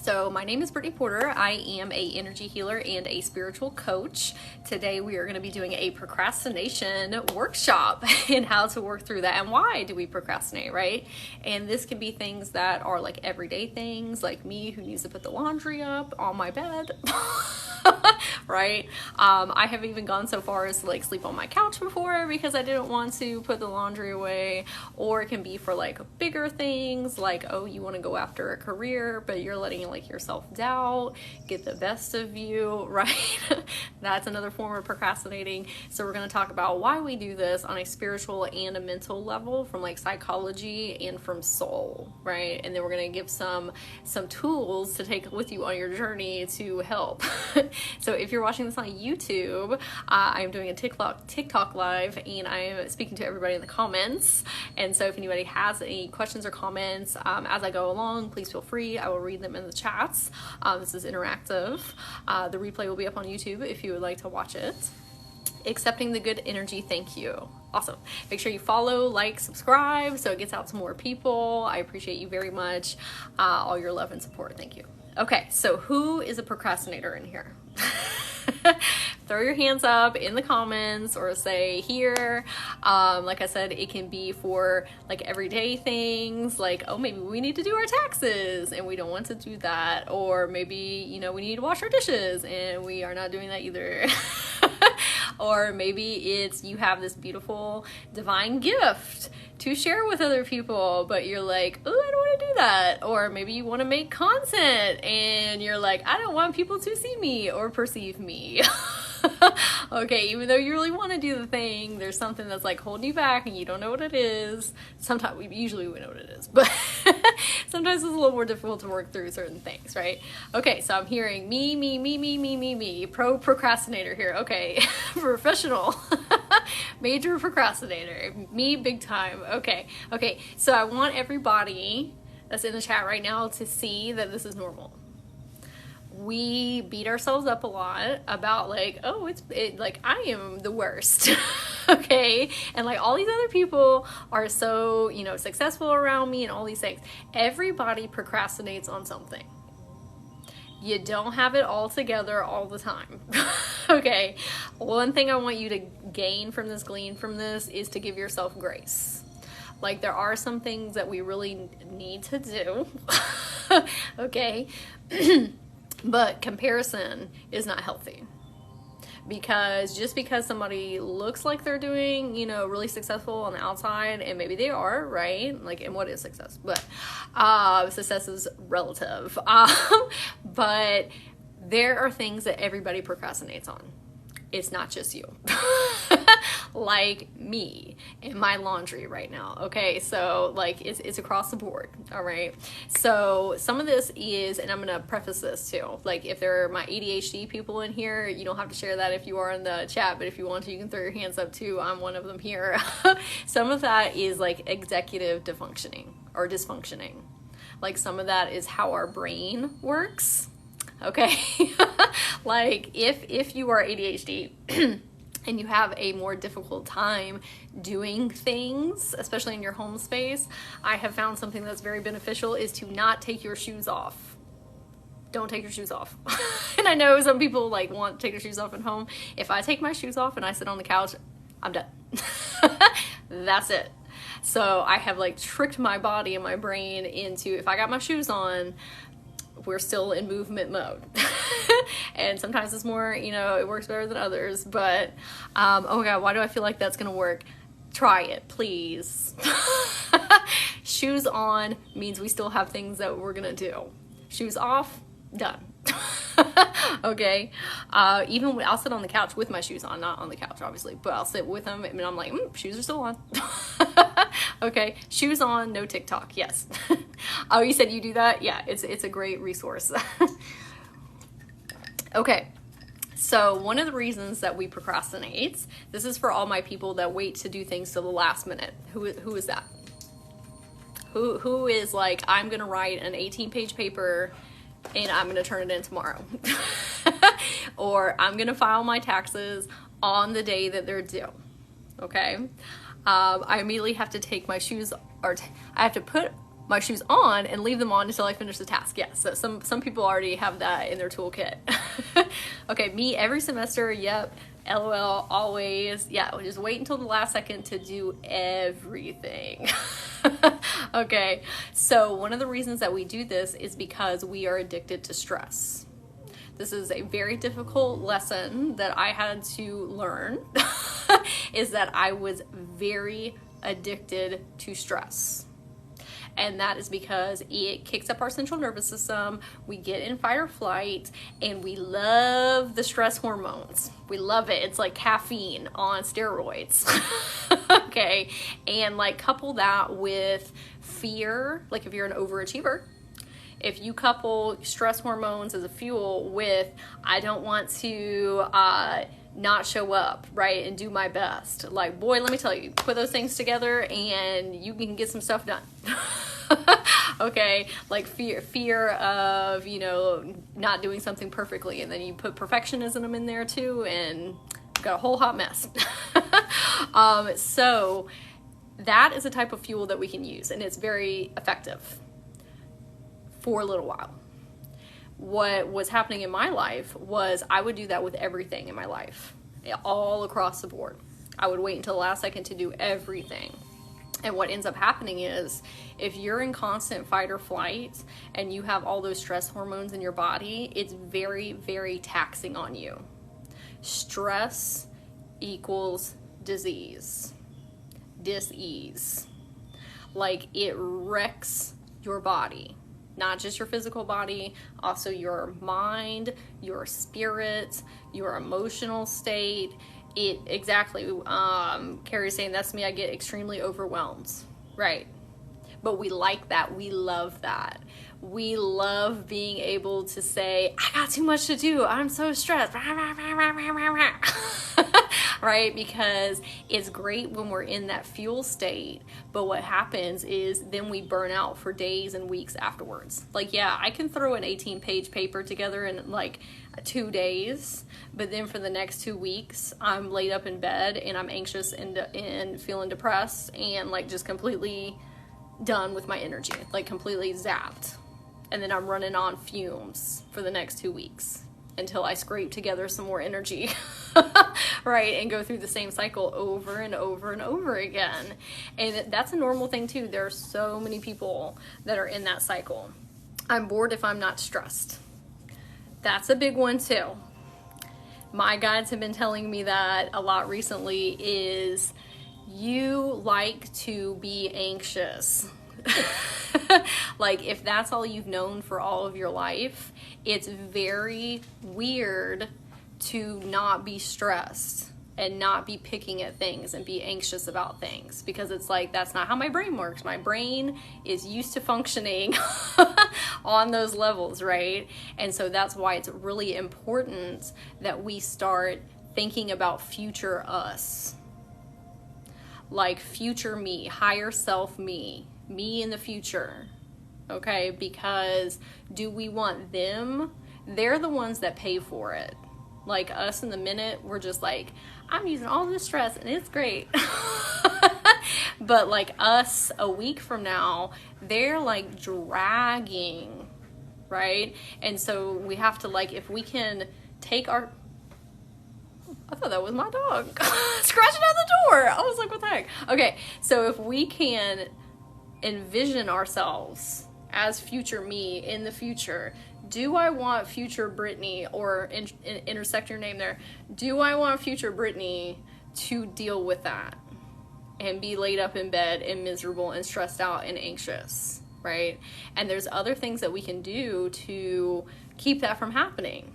So my name is Brittany Porter. I am a energy healer and a spiritual coach. Today we are going to be doing a procrastination workshop and how to work through that and why do we procrastinate, right? And this can be things that are like everyday things, like me who needs to put the laundry up on my bed. Right? I have even gone so far as to like sleep on my couch before because I didn't want to put the laundry away. Or it can be for like bigger things like, oh, you want to go after a career, but you're letting like yourself doubt, get the best of you, right? That's another form of procrastinating. So we're going to talk about why we do this on a spiritual and a mental level, from like psychology and from soul, right? And then we're going to give some tools to take with you on your journey to help. So if you're watching this on YouTube, I'm doing a TikTok live, and I'm speaking to everybody in the comments. And so if anybody has any questions or comments as I go along, please feel free. I will read them in the chats. This is interactive. The replay will be up on YouTube if you would like to watch it. Accepting the good energy, thank you. Awesome. Make sure you follow, like, subscribe so it gets out to more people. I appreciate you very much. All your love and support. Thank you. Okay, so who is a procrastinator in here? Throw your hands up in the comments or say here. Like I said, it can be for like everyday things, like, oh, maybe we need to do our taxes and we don't want to do that. Or maybe, you know, we need to wash our dishes and we are not doing that either. Or maybe it's you have this beautiful divine gift to share with other people, but you're like, oh, I don't want to do that. Or maybe you want to make content and you're like, I don't want people to see me or perceive me. Okay, even though you really want to do the thing, there's something that's like holding you back and you don't know what it is. Sometimes, usually we know what it is, but sometimes it's a little more difficult to work through certain things, right? Okay, so I'm hearing me, procrastinator here. Okay, professional, major procrastinator, me big time. Okay, so I want everybody that's in the chat right now to see that this is normal. We beat ourselves up a lot about like, oh, like I am the worst. Okay, and like all these other people are so, you know, successful around me and all these things. Everybody procrastinates on something. You don't have it all together all the time. Okay, one thing I want you to glean from this is to give yourself grace. Like there are some things that we really need to do. Okay. But comparison is not healthy, because just because somebody looks like they're doing, you know, really successful on the outside, and maybe they are, right? Like, and what is success? But success is relative. But there are things that everybody procrastinates on. It's not just you. Like me and my laundry right now. Okay, so like it's across the board. All right, so some of this is, and I'm gonna preface this too, like if there are my ADHD people in here, you don't have to share that if you are in the chat, but if you want to, you can throw your hands up too. I'm one of them here. Some of that is like executive dysfunctioning or dysfunctioning. Like some of that is how our brain works. Okay. Like if you are ADHD and you have a more difficult time doing things, especially in your home space, I have found something that's very beneficial is to not take your shoes off. Don't take your shoes off. And I know some people like want to take their shoes off at home. If I take my shoes off and I sit on the couch, I'm done. That's it. So I have like tricked my body and my brain into, if I got my shoes on, we're still in movement mode. And sometimes it's more, you know, it works better than others, but oh my God, why do I feel like that's gonna work? Try it, please. Shoes on means we still have things that we're gonna do. Shoes off, done. Okay, even when I'll sit on the couch with my shoes on, not on the couch obviously, but I'll sit with them and I'm like, shoes are still on. Okay, shoes on, no TikTok. Yes. Oh, you said you do that? Yeah, it's a great resource. Okay, so one of the reasons that we procrastinate, this is for all my people that wait to do things till the last minute. Who is that? Who is like, I'm gonna write an 18-page paper and I'm gonna turn it in tomorrow. Or I'm gonna file my taxes on the day that they're due. Okay, I immediately have to take my shoes, or I have to put my shoes on and leave them on until I finish the task. Yes, so some people already have that in their toolkit. Okay, me every semester, yep, LOL, always. Yeah, just wait until the last second to do everything. Okay, so one of the reasons that we do this is because we are addicted to stress. This is a very difficult lesson that I had to learn, is that I was very addicted to stress. And that is because it kicks up our central nervous system. We get in fight or flight, and we love the stress hormones. We love it. It's like caffeine on steroids. Okay, and like couple that with fear, like if you're an overachiever, if you couple stress hormones as a fuel with, I don't want to not show up, right, and do my best. Like, boy, let me tell you, put those things together and you can get some stuff done. Okay, like fear of, you know, not doing something perfectly, and then you put perfectionism in there too, and got a whole hot mess. So that is a type of fuel that we can use, and it's very effective for a little while. What was happening in my life was I would do that with everything in my life, all across the board. I would wait until the last second to do everything. And what ends up happening is, if you're in constant fight or flight and you have all those stress hormones in your body, it's very, very taxing on you. Stress equals disease, dis-ease. Like, it wrecks your body. Not just your physical body, also your mind, your spirit, your emotional state. It exactly, Carrie's saying, that's me, I get extremely overwhelmed, right? But we like that, we love that. We love being able to say, I got too much to do, I'm so stressed, right? Because it's great when we're in that fuel state, but what happens is then we burn out for days and weeks afterwards. Like, yeah, I can throw an 18-page paper together in like 2 days, but then for the next 2 weeks, I'm laid up in bed and I'm anxious and feeling depressed and like just completely done with my energy, like completely zapped. And then I'm running on fumes for the next 2 weeks until I scrape together some more energy, right? And go through the same cycle over and over and over again. And that's a normal thing too. There are so many people that are in that cycle. I'm bored if I'm not stressed. That's a big one too. My guides have been telling me that a lot recently, is you like to be anxious. Like, if that's all you've known for all of your life, it's very weird to not be stressed and not be picking at things and be anxious about things, because it's like, that's not how my brain works. My brain is used to functioning on those levels, right? And so that's why it's really important that we start thinking about future us, like future me, higher self me in the future. Okay, because do we want them? They're the ones that pay for it. Like, us in the minute, we're just like, I'm using all this stress and it's great. But like us a week from now, they're like dragging, right? And so we have to, like, if we can take our, I thought that was my dog scratching at the door. I was like, what the heck? Okay, so if we can envision ourselves as future me in the future, do I want future Brittany, or intersect your name there, do I want future Brittany to deal with that and be laid up in bed and miserable and stressed out and anxious, right? And there's other things that we can do to keep that from happening.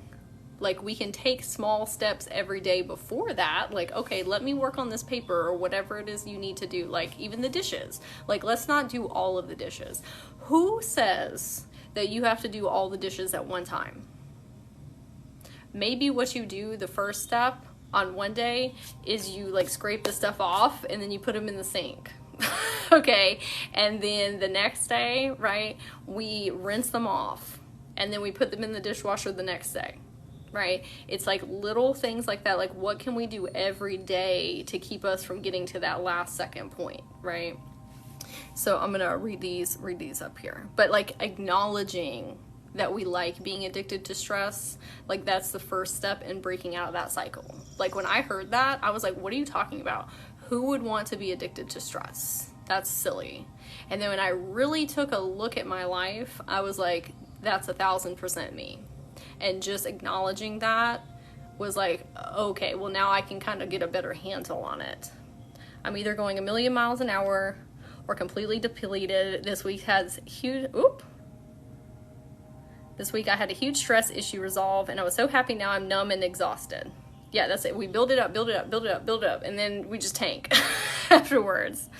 Like, we can take small steps every day before that. Like, okay, let me work on this paper, or whatever it is you need to do. Like, even the dishes. Like, let's not do all of the dishes. Who says that you have to do all the dishes at one time? Maybe what you do, the first step on one day, is you like scrape the stuff off and then you put them in the sink. Okay, and then the next day, right, we rinse them off and then we put them in the dishwasher the next day. Right? It's like little things like that. Like, what can we do every day to keep us from getting to that last second point, right? So I'm gonna read these up here. But like acknowledging that we like being addicted to stress, like that's the first step in breaking out of that cycle. Like when I heard that, I was like, what are you talking about? Who would want to be addicted to stress? That's silly. And then when I really took a look at my life, I was like, that's 1,000% me. And just acknowledging that was like, okay, well now I can kind of get a better handle on it. I'm either going 1,000,000 miles an hour or completely depleted. This week has huge, This week I had a huge stress issue resolve, and I was so happy. Now I'm numb and exhausted. Yeah, that's it. We build it up, and then we just tank afterwards.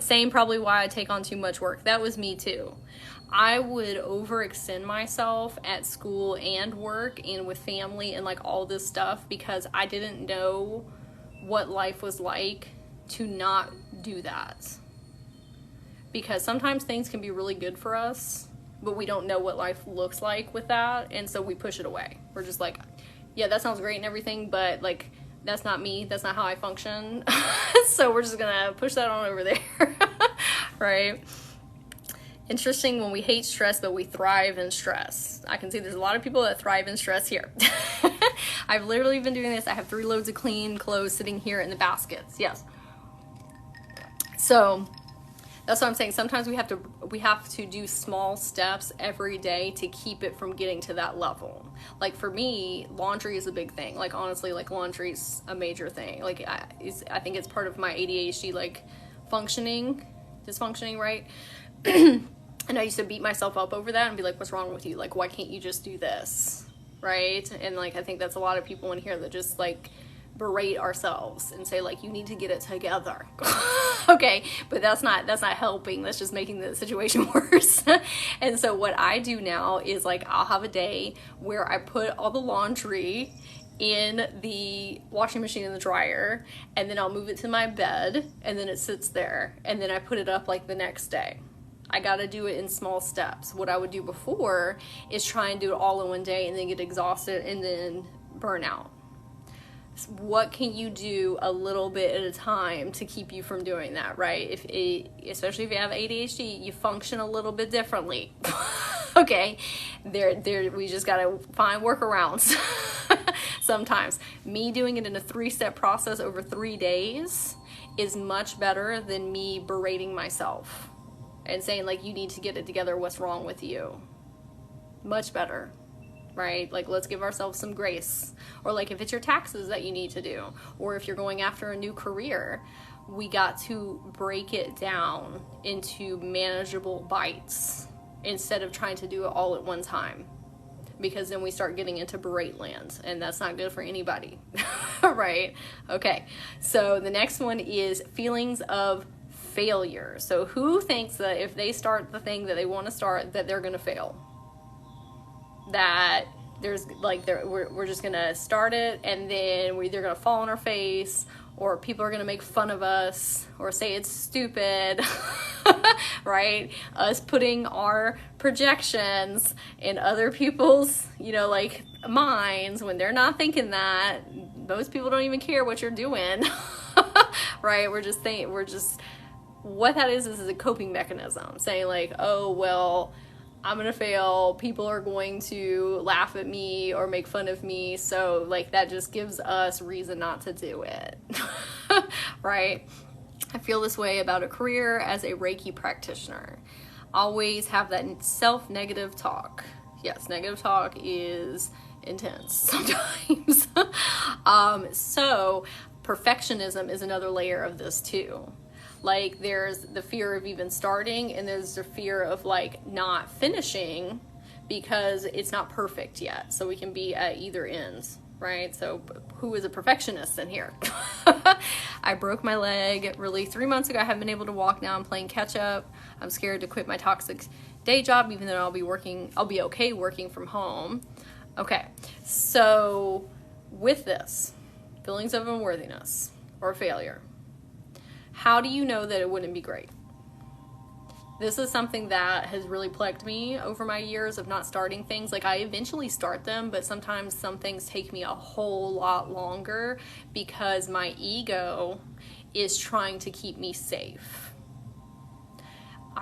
Same probably why I take on too much work. That was me too. I would overextend myself at school and work and with family and like all this stuff because I didn't know what life was like to not do that. Because sometimes things can be really good for us, but we don't know what life looks like with that, and so we push it away. We're just like, yeah, that sounds great and everything, but like, that's not me, that's not how I function. So we're just gonna push that on over there, right? Interesting, when we hate stress, but we thrive in stress. I can see there's a lot of people that thrive in stress here. I've literally been doing this. I have 3 loads of clean clothes sitting here in the baskets, yes. So, that's what I'm saying. Sometimes we have to do small steps every day to keep it from getting to that level. Like for me, laundry is a big thing. Like honestly, like laundry's a major thing. Like I think it's part of my ADHD like dysfunctioning, right? And I used to beat myself up over that and be like, what's wrong with you? Like, why can't you just do this? Right? And like, I think that's a lot of people in here that just like berate ourselves and say like, you need to get it together. Okay, but that's not helping. That's just making the situation worse. And so what I do now is like, I'll have a day where I put all the laundry in the washing machine and the dryer, and then I'll move it to my bed, and then it sits there, and then I put it up like the next day. I gotta do it in small steps. What I would do before is try and do it all in one day and then get exhausted and then burn out. What can you do a little bit at a time to keep you from doing that, right? Especially if you have ADHD, you function a little bit differently. Okay, we just gotta find workarounds. Sometimes me doing it in a 3-step process over 3 days is much better than me berating myself and saying like, you need to get it together, what's wrong with you? Much better. Right? Like, let's give ourselves some grace. Or like if it's your taxes that you need to do, or if you're going after a new career, we got to break it down into manageable bites instead of trying to do it all at one time, because then we start getting into berate land, and that's not good for anybody. Right? Okay, so the next one is feelings of failure. So who thinks that if they start the thing that they want to start, that they're going to fail? That there's like, we're just gonna start it, and then we're either gonna fall on our face, or people are gonna make fun of us, or say it's stupid. Right? Us putting our projections in other people's, like minds when they're not thinking that. Those people don't even care what you're doing. Right? What that is a coping mechanism, saying like, oh well, I'm gonna fail, people are going to laugh at me or make fun of me, so like that just gives us reason not to do it. Right? I feel this way about a career as a Reiki practitioner. Always have that self-negative talk. Yes, negative talk is intense sometimes. So perfectionism is another layer of this too. Like there's the fear of even starting, and there's the fear of like not finishing because it's not perfect yet. So we can be at either ends, right? So who is a perfectionist in here? I broke my leg really 3 months ago. I haven't been able to walk now. I'm playing catch up. I'm scared to quit my toxic day job, even though I'll be okay working from home. Okay, so with this, feelings of unworthiness or failure, how do you know that it wouldn't be great? This is something that has really plagued me over my years of not starting things. Like I eventually start them, but sometimes some things take me a whole lot longer because my ego is trying to keep me safe.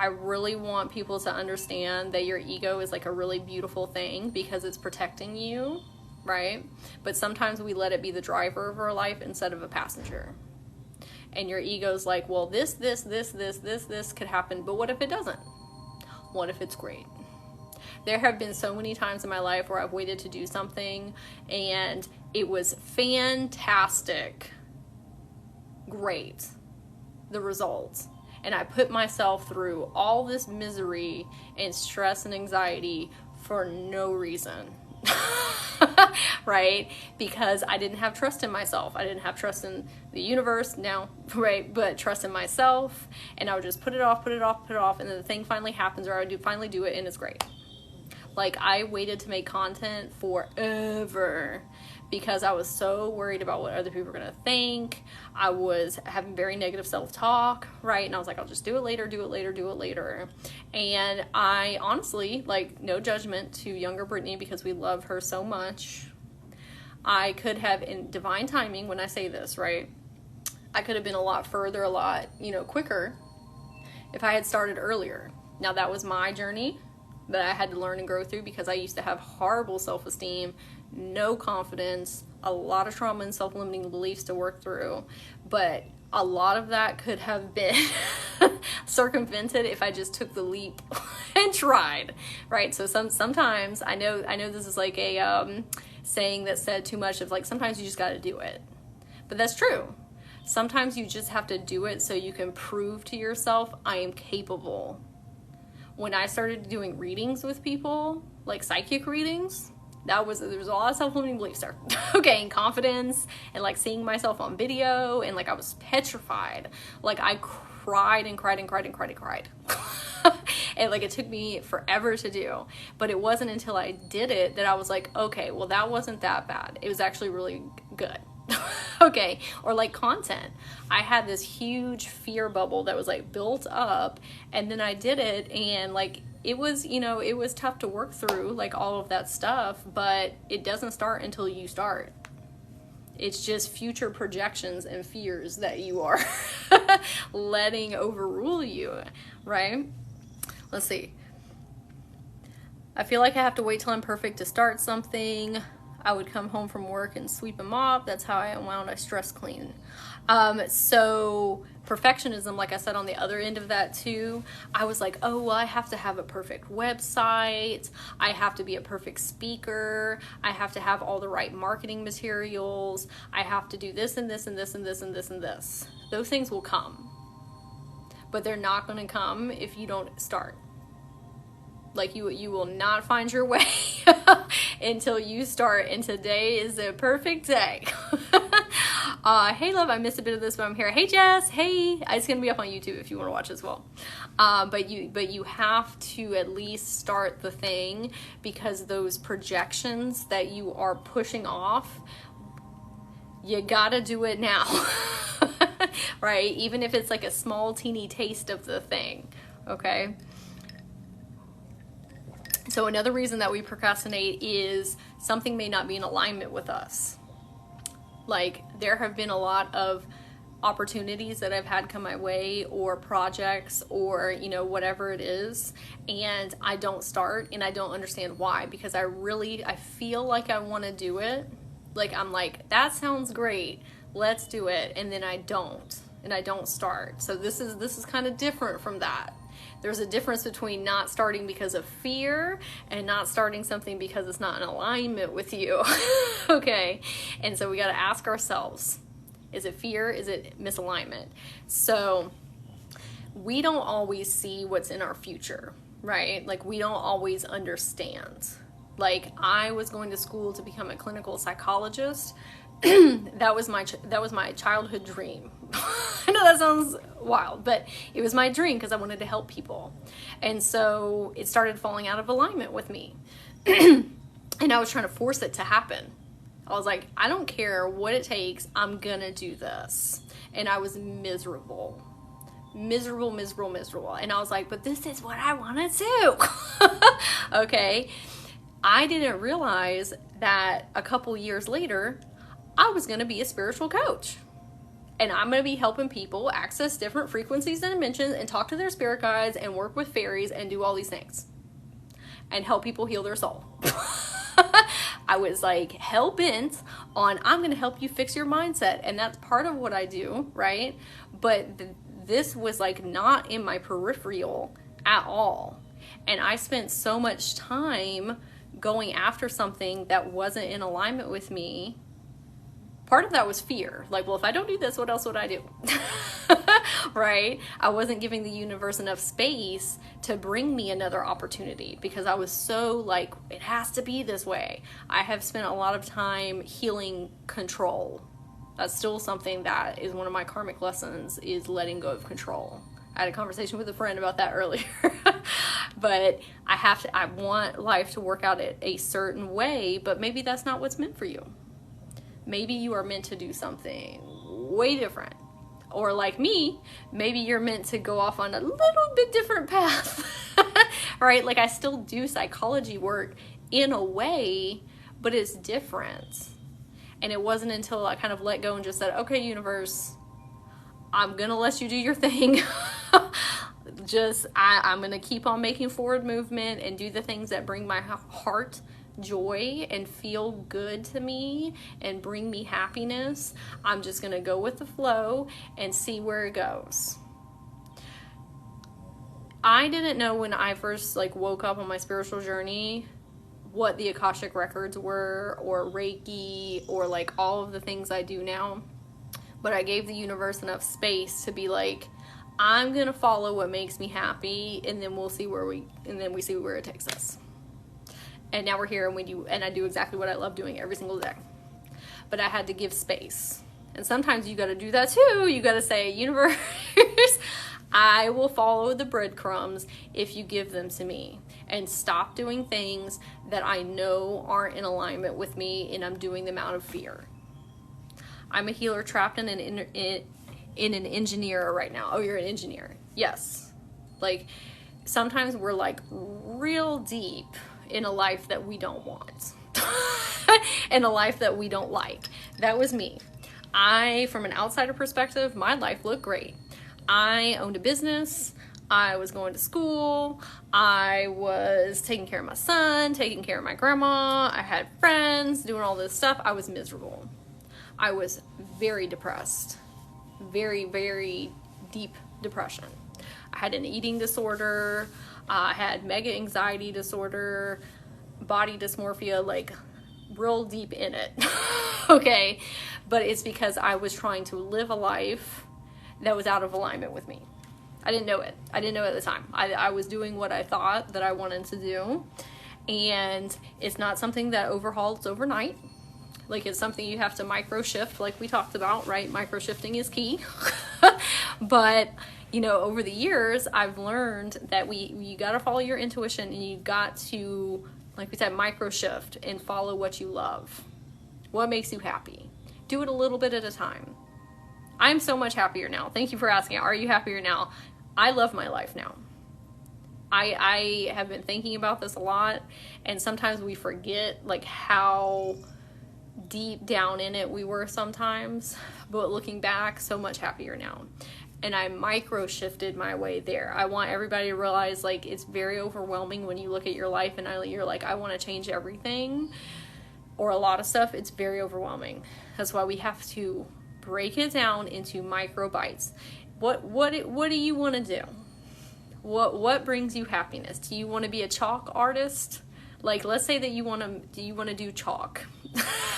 I really want people to understand that your ego is like a really beautiful thing because it's protecting you, right? But sometimes we let it be the driver of our life instead of a passenger. And your ego's like, well, this could happen, but what if it doesn't? What if it's great? There have been so many times in my life where I've waited to do something and it was fantastic, great, the results. And I put myself through all this misery and stress and anxiety for no reason. Right? Because I didn't have trust in myself. I didn't have trust in the universe now, right? But trust in myself. And I would just put it off. And then the thing finally happens, or I would finally do it, and it's great. Like, I waited to make content forever because I was so worried about what other people were going to think. I was having very negative self-talk, right? And I was like, I'll just do it later. And I honestly, like, no judgment to younger Brittany because we love her so much. I could have, in divine timing, when I say this, right? I could have been a lot further, a lot, quicker if I had started earlier. Now, that was my journey that I had to learn and grow through because I used to have horrible self-esteem, no confidence, a lot of trauma and self-limiting beliefs to work through. But a lot of that could have been circumvented if I just took the leap and tried, right? So sometimes I know this is like a saying that's said too much of like, sometimes you just got to do it. But that's true. Sometimes you just have to do it so you can prove to yourself, I am capable. When I started doing readings with people, like psychic readings, there was a lot of self-limiting beliefs there. Okay, and confidence, and like seeing myself on video, and like I was petrified. Like I cried and cried. And like it took me forever to do. But it wasn't until I did it that I was like, okay, well that wasn't that bad. It was actually really good. Okay, or like content. I had this huge fear bubble that was like built up, and then I did it, and like it was, it was tough to work through, like all of that stuff, but it doesn't start until you start. It's just future projections and fears that you are letting overrule you, right? Let's see. I feel like I have to wait till I'm perfect to start something. I would come home from work and sweep and mop. That's how I unwound. I stress clean. So perfectionism, like I said on the other end of that too, I was like, oh, well, I have to have a perfect website. I have to be a perfect speaker. I have to have all the right marketing materials. I have to do this and this and this and this and this and this. Those things will come, but they're not going to come if you don't start. Like you will not find your way until you start, and today is a perfect day. Hey love, I missed a bit of this, but I'm here. Hey Jess, hey, it's gonna be up on YouTube if you want to watch as well. But you have to at least start the thing, because those projections that you are pushing off, you gotta do it now. Right? Even if it's like a small teeny taste of the thing. Okay. So another reason that we procrastinate is something may not be in alignment with us. Like there have been a lot of opportunities that I've had come my way, or projects, or whatever it is, and I don't start, and I don't understand why, because I feel like I want to do it. Like I'm like, that sounds great, let's do it, and then I don't start. So this is kind of different from that. There's a difference between not starting because of fear and not starting something because it's not in alignment with you. Okay. And so we got to ask ourselves, is it fear? Is it misalignment? So we don't always see what's in our future, right? Like we don't always understand. Like I was going to school to become a clinical psychologist. That was my childhood dream. I know that sounds wild, but it was my dream because I wanted to help people. And so it started falling out of alignment with me. And I was trying to force it to happen. I was like, I don't care what it takes, I'm gonna do this. And I was miserable. And I was like, but this is what I want to do. Okay. I didn't realize that a couple years later, I was going to be a spiritual coach. And I'm going to be helping people access different frequencies and dimensions and talk to their spirit guides and work with fairies and do all these things and help people heal their soul. I was like hell bent on, I'm going to help you fix your mindset. And that's part of what I do, right? But this was like not in my peripheral at all. And I spent so much time going after something that wasn't in alignment with me. Part of that was fear. Like, well, if I don't do this, what else would I do? Right? I wasn't giving the universe enough space to bring me another opportunity because I was so like, it has to be this way. I have spent a lot of time healing control. That's still something that is one of my karmic lessons, is letting go of control. I had a conversation with a friend about that earlier. But I want life to work out a certain way, but maybe that's not what's meant for you. Maybe you are meant to do something way different. Or like me, maybe you're meant to go off on a little bit different path. Right? Like I still do psychology work in a way, but it's different. And it wasn't until I kind of let go and just said, okay, universe, I'm going to let you do your thing. I'm going to keep on making forward movement and do the things that bring my heart joy and feel good to me and bring me happiness. I'm just going to go with the flow and see where it goes. I didn't know when I first woke up on my spiritual journey what the Akashic records were, or Reiki, or all of the things I do now. But I gave the universe enough space to be like, I'm going to follow what makes me happy, and then we see where it takes us. And now we're here, and I do exactly what I love doing every single day. But I had to give space. And sometimes you got to do that too. You got to say, universe, I will follow the breadcrumbs if you give them to me, and stop doing things that I know aren't in alignment with me and I'm doing them out of fear. I'm a healer trapped in an engineer right now. Oh, you're an engineer. Yes. Sometimes we're real deep in a life that we don't want. In a life that we don't like. That was me. From an outsider perspective, my life looked great. I owned a business. I was going to school. I was taking care of my son, taking care of my grandma. I had friends, doing all this stuff. I was miserable. I was very depressed. Very, very deep depression. I had an eating disorder. I had mega anxiety disorder, body dysmorphia, real deep in it. Okay. But it's because I was trying to live a life that was out of alignment with me. I didn't know it. I didn't know it at the time. I was doing what I thought that I wanted to do. And it's not something that overhauls overnight. It's something you have to micro shift, like we talked about, right? Micro shifting is key. But, over the years, I've learned that you got to follow your intuition, and you got to, like we said, micro shift and follow what you love. What makes you happy? Do it a little bit at a time. I'm so much happier now. Thank you for asking. Are you happier now? I love my life now. I have been thinking about this a lot, and sometimes we forget how deep down in it we were sometimes, but looking back, so much happier now. And I micro shifted my way there. I want everybody to realize it's very overwhelming when you look at your life and you're like, I want to change everything or a lot of stuff. It's very overwhelming. That's why we have to break it down into micro bites. What do you want to do? What brings you happiness? Do you want to be a chalk artist? Let's say that you want to do chalk.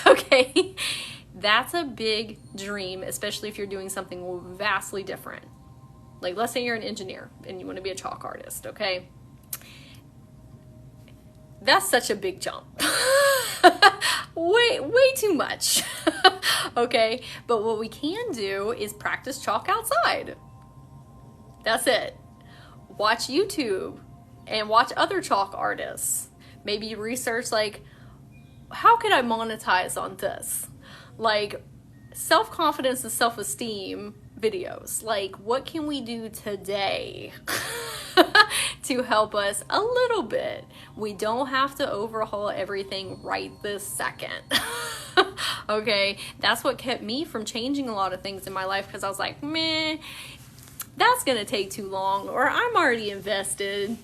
Okay. That's a big dream, especially if you're doing something vastly different. Let's say you're an engineer and you want to be a chalk artist. Okay. That's such a big jump. way too much. Okay. But what we can do is practice chalk outside. That's it. Watch YouTube and watch other chalk artists. Maybe research how could I monetize on this? Self-confidence and self-esteem videos. What can we do today to help us a little bit? We don't have to overhaul everything right this second. Okay, that's what kept me from changing a lot of things in my life, because I was like, meh, that's gonna take too long, or I'm already invested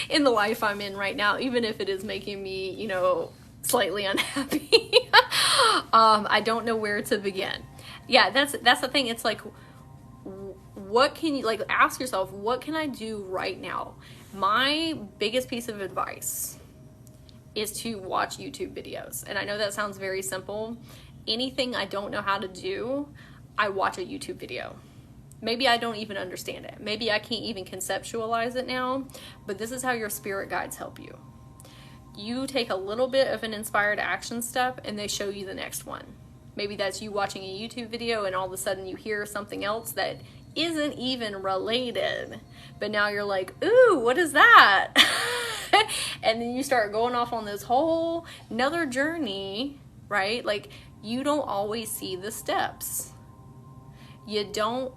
in the life I'm in right now, even if it is making me, you know, slightly unhappy. I don't know where to begin. Yeah, that's the thing. It's like, what can you, like, ask yourself, what can I do right now? My biggest piece of advice is to watch YouTube videos. And I know that sounds very simple. Anything I don't know how to do, I watch a YouTube video. Maybe I don't even understand it. Maybe I can't even conceptualize it now, but this is how your spirit guides help you. You take a little bit of an inspired action step and they show you the next one. Maybe that's you watching a YouTube video and all of a sudden you hear something else that isn't even related, but now you're like, ooh, what is that? And then you start going off on this whole another journey, right? Like, you don't always see the steps. You don't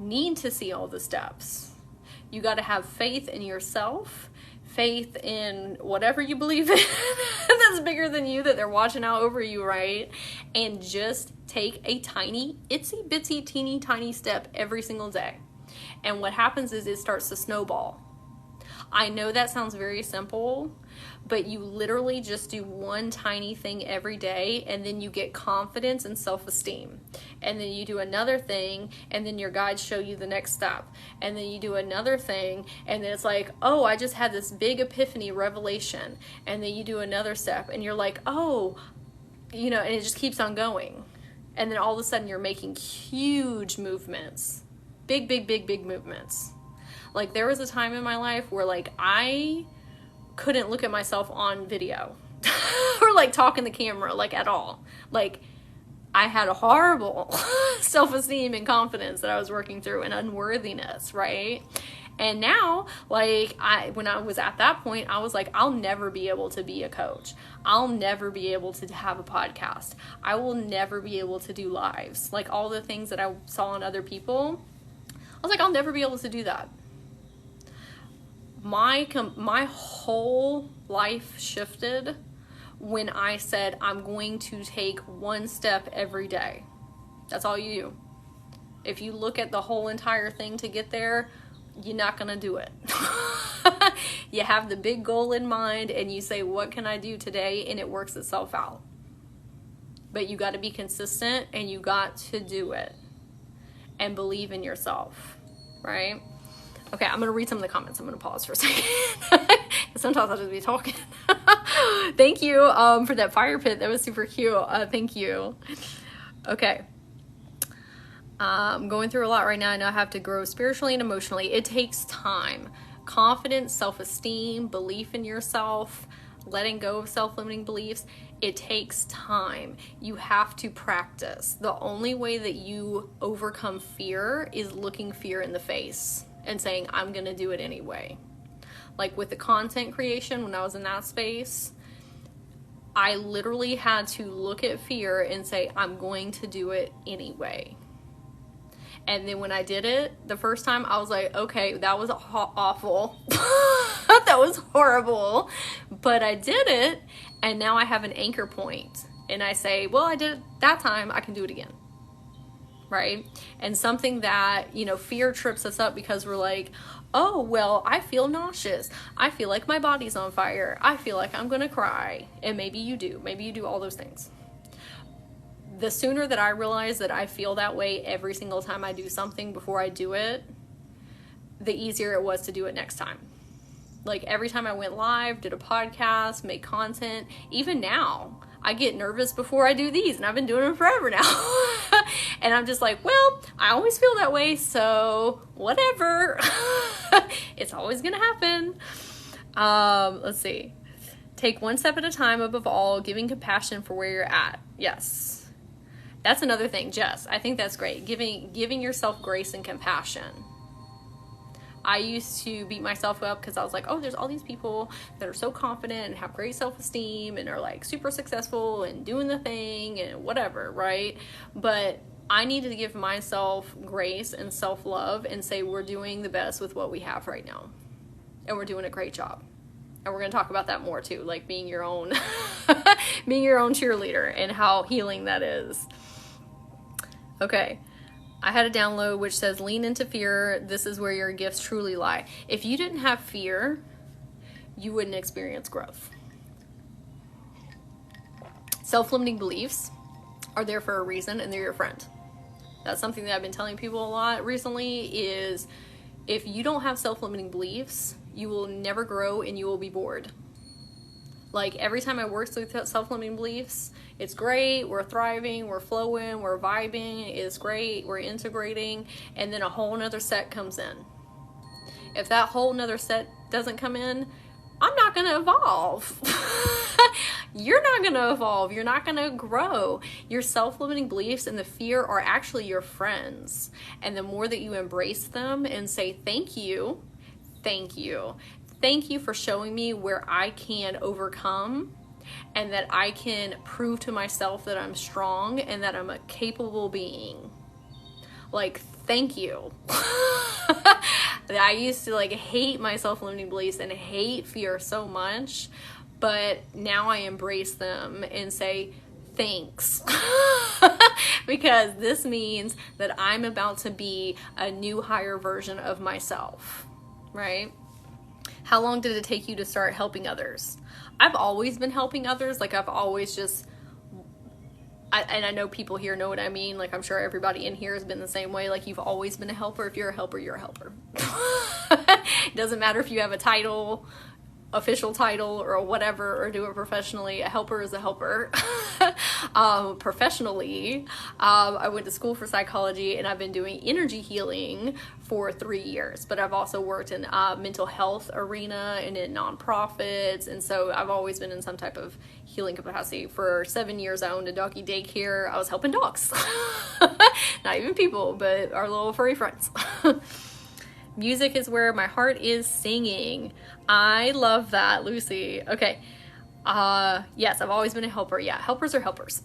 need to see all the steps. You got to have faith in yourself, faith in whatever you believe in that's bigger than you, that they're watching out over you, right? And just take a tiny, itsy bitsy, teeny tiny step every single day. And what happens is it starts to snowball. I know that sounds very simple, but you literally just do one tiny thing every day, and then you get confidence and self-esteem. And then you do another thing, and then your guides show you the next step. And then you do another thing, and then it's like, oh, I just had this big epiphany revelation. And then you do another step, and you're like, oh, you know, and it just keeps on going. And then all of a sudden you're making huge movements. Big, big, big, big movements. Like, there was a time in my life where, like, I couldn't look at myself on video or, like, talk in the camera, like, at all. Like, I had a horrible self-esteem and confidence that I was working through, and unworthiness, right? And now, like, when I was at that point, I was like, I'll never be able to be a coach. I'll never be able to have a podcast. I will never be able to do lives. Like, all the things that I saw in other people, I was like, I'll never be able to do that. My whole life shifted when I said, I'm going to take one step every day. That's all you do. If you look at the whole entire thing to get there, you're not going to do it. You have the big goal in mind and you say, what can I do today? And it works itself out. But you got to be consistent, and you got to do it and believe in yourself, right? Okay, I'm going to read some of the comments. I'm going to pause for a second. Sometimes I'll just be talking. Thank you for that fire pit. That was super cute. Thank you. Okay. I'm going through a lot right now. I know I have to grow spiritually and emotionally. It takes time. Confidence, self-esteem, belief in yourself, letting go of self-limiting beliefs. It takes time. You have to practice. The only way that you overcome fear is looking fear in the face and saying, I'm going to do it anyway. Like with the content creation, when I was in that space, I literally had to look at fear and say, I'm going to do it anyway. And then when I did it the first time, I was like, okay, that was awful. That was horrible. But I did it, and now I have an anchor point. And I say, well, I did it that time, I can do it again. Right? And something that, you know, fear trips us up because we're like, oh, well, I feel nauseous. I feel like my body's on fire. I feel like I'm going to cry. And maybe you do. Maybe you do all those things. The sooner that I realize that I feel that way every single time I do something before I do it, the easier it was to do it next time. Like every time I went live, did a podcast, made content, even now, I get nervous before I do these, and I've been doing them forever now. And I'm just like, well, I always feel that way, so whatever. It's always gonna happen. Let's see. Take one step at a time, above all, giving compassion for where you're at. Yes. That's another thing, Jess. I think that's great. Giving yourself grace and compassion. I used to beat myself up because I was like, oh, there's all these people that are so confident and have great self-esteem and are like super successful and doing the thing and whatever, right? But I needed to give myself grace and self-love and say, we're doing the best with what we have right now. And we're doing a great job. And we're going to talk about that more too, like being your own, being your own cheerleader and how healing that is. Okay. I had a download which says, lean into fear. This is where your gifts truly lie. If you didn't have fear, you wouldn't experience growth. Self-limiting beliefs are there for a reason, and they're your friend. That's something that I've been telling people a lot recently is if you don't have self-limiting beliefs, you will never grow and you will be bored. Like every time I work through self-limiting beliefs, it's great, we're thriving, we're flowing, we're vibing, it's great, we're integrating, and then a whole nother set comes in. If that whole nother set doesn't come in, I'm not going to evolve. You're not going to evolve. You're not going to grow. Your self-limiting beliefs and the fear are actually your friends. And the more that you embrace them and say, thank you for showing me where I can overcome and that I can prove to myself that I'm strong and that I'm a capable being. Like, thank you. I used to like hate my self-limiting beliefs and hate fear so much, but now I embrace them and say thanks. Because this means that I'm about to be a new higher version of myself, right? How long did it take you to start helping others? I've always been helping others. Like I've always just, and I know people here know what I mean. Like I'm sure everybody in here has been the same way. Like you've always been a helper. If you're a helper, you're a helper. It doesn't matter if you have a title, official title or whatever, or do it professionally. A helper is a helper. Professionally, I went to school for psychology and I've been doing energy healing for 3 years, but I've also worked in mental health arena and in nonprofits, and so I've always been in some type of healing capacity. For 7 years I owned a doggy daycare. I was helping dogs. Not even people, but our little furry friends. Music is where my heart is singing. I love that, Lucy. Okay. Yes, I've always been a helper. Yeah, helpers are helpers.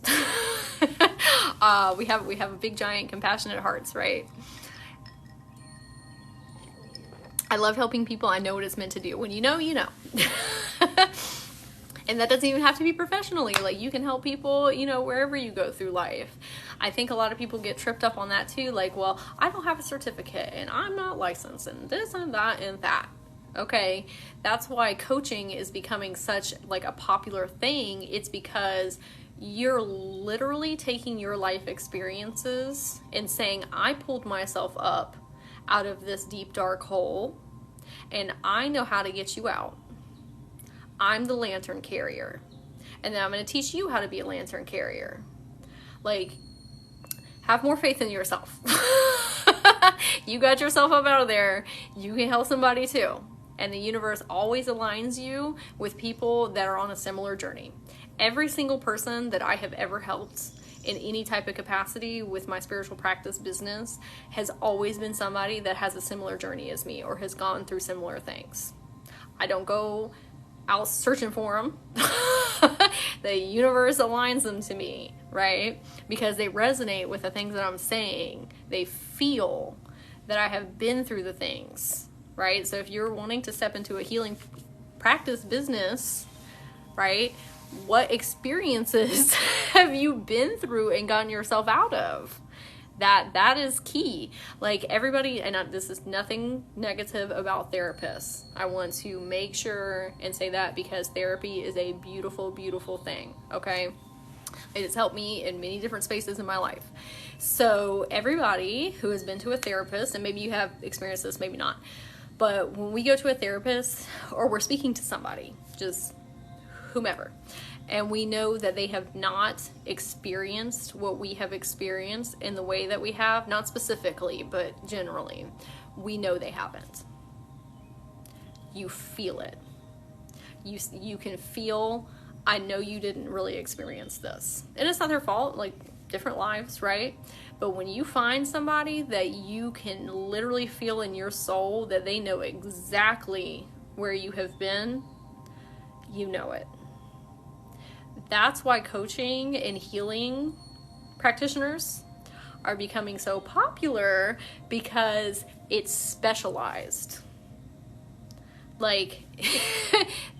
We have a big, giant, compassionate hearts, right? I love helping people. I know what it's meant to do. When you know, you know. And that doesn't even have to be professionally. Like you can help people, you know, wherever you go through life. I think a lot of people get tripped up on that too. Like, well, I don't have a certificate and I'm not licensed and this and that and that. Okay, that's why coaching is becoming such like a popular thing. It's because you're literally taking your life experiences and saying, I pulled myself up out of this deep dark hole and I know how to get you out. I'm the lantern carrier. And then I'm going to teach you how to be a lantern carrier. Like, have more faith in yourself. You got yourself up out of there. You can help somebody too. And the universe always aligns you with people that are on a similar journey. Every single person that I have ever helped in any type of capacity with my spiritual practice business has always been somebody that has a similar journey as me or has gone through similar things. I don't go out searching for them. The universe aligns them to me, right? Because they resonate with the things that I'm saying. They feel that I have been through the things, right? So if you're wanting to step into a healing practice business, right? What experiences have you been through and gotten yourself out of? That is key. Like everybody, and this is nothing negative about therapists. I want to make sure and say that because therapy is a beautiful, beautiful thing, okay? It has helped me in many different spaces in my life. So everybody who has been to a therapist, and maybe you have experienced this, maybe not, but when we go to a therapist or we're speaking to somebody, just whomever, and we know that they have not experienced what we have experienced in the way that we have, not specifically, but generally, we know they haven't. You feel it. You can feel, I know you didn't really experience this. And it's not their fault, like different lives, right? But when you find somebody that you can literally feel in your soul that they know exactly where you have been, you know it. That's why coaching and healing practitioners are becoming so popular, because it's specialized. Like,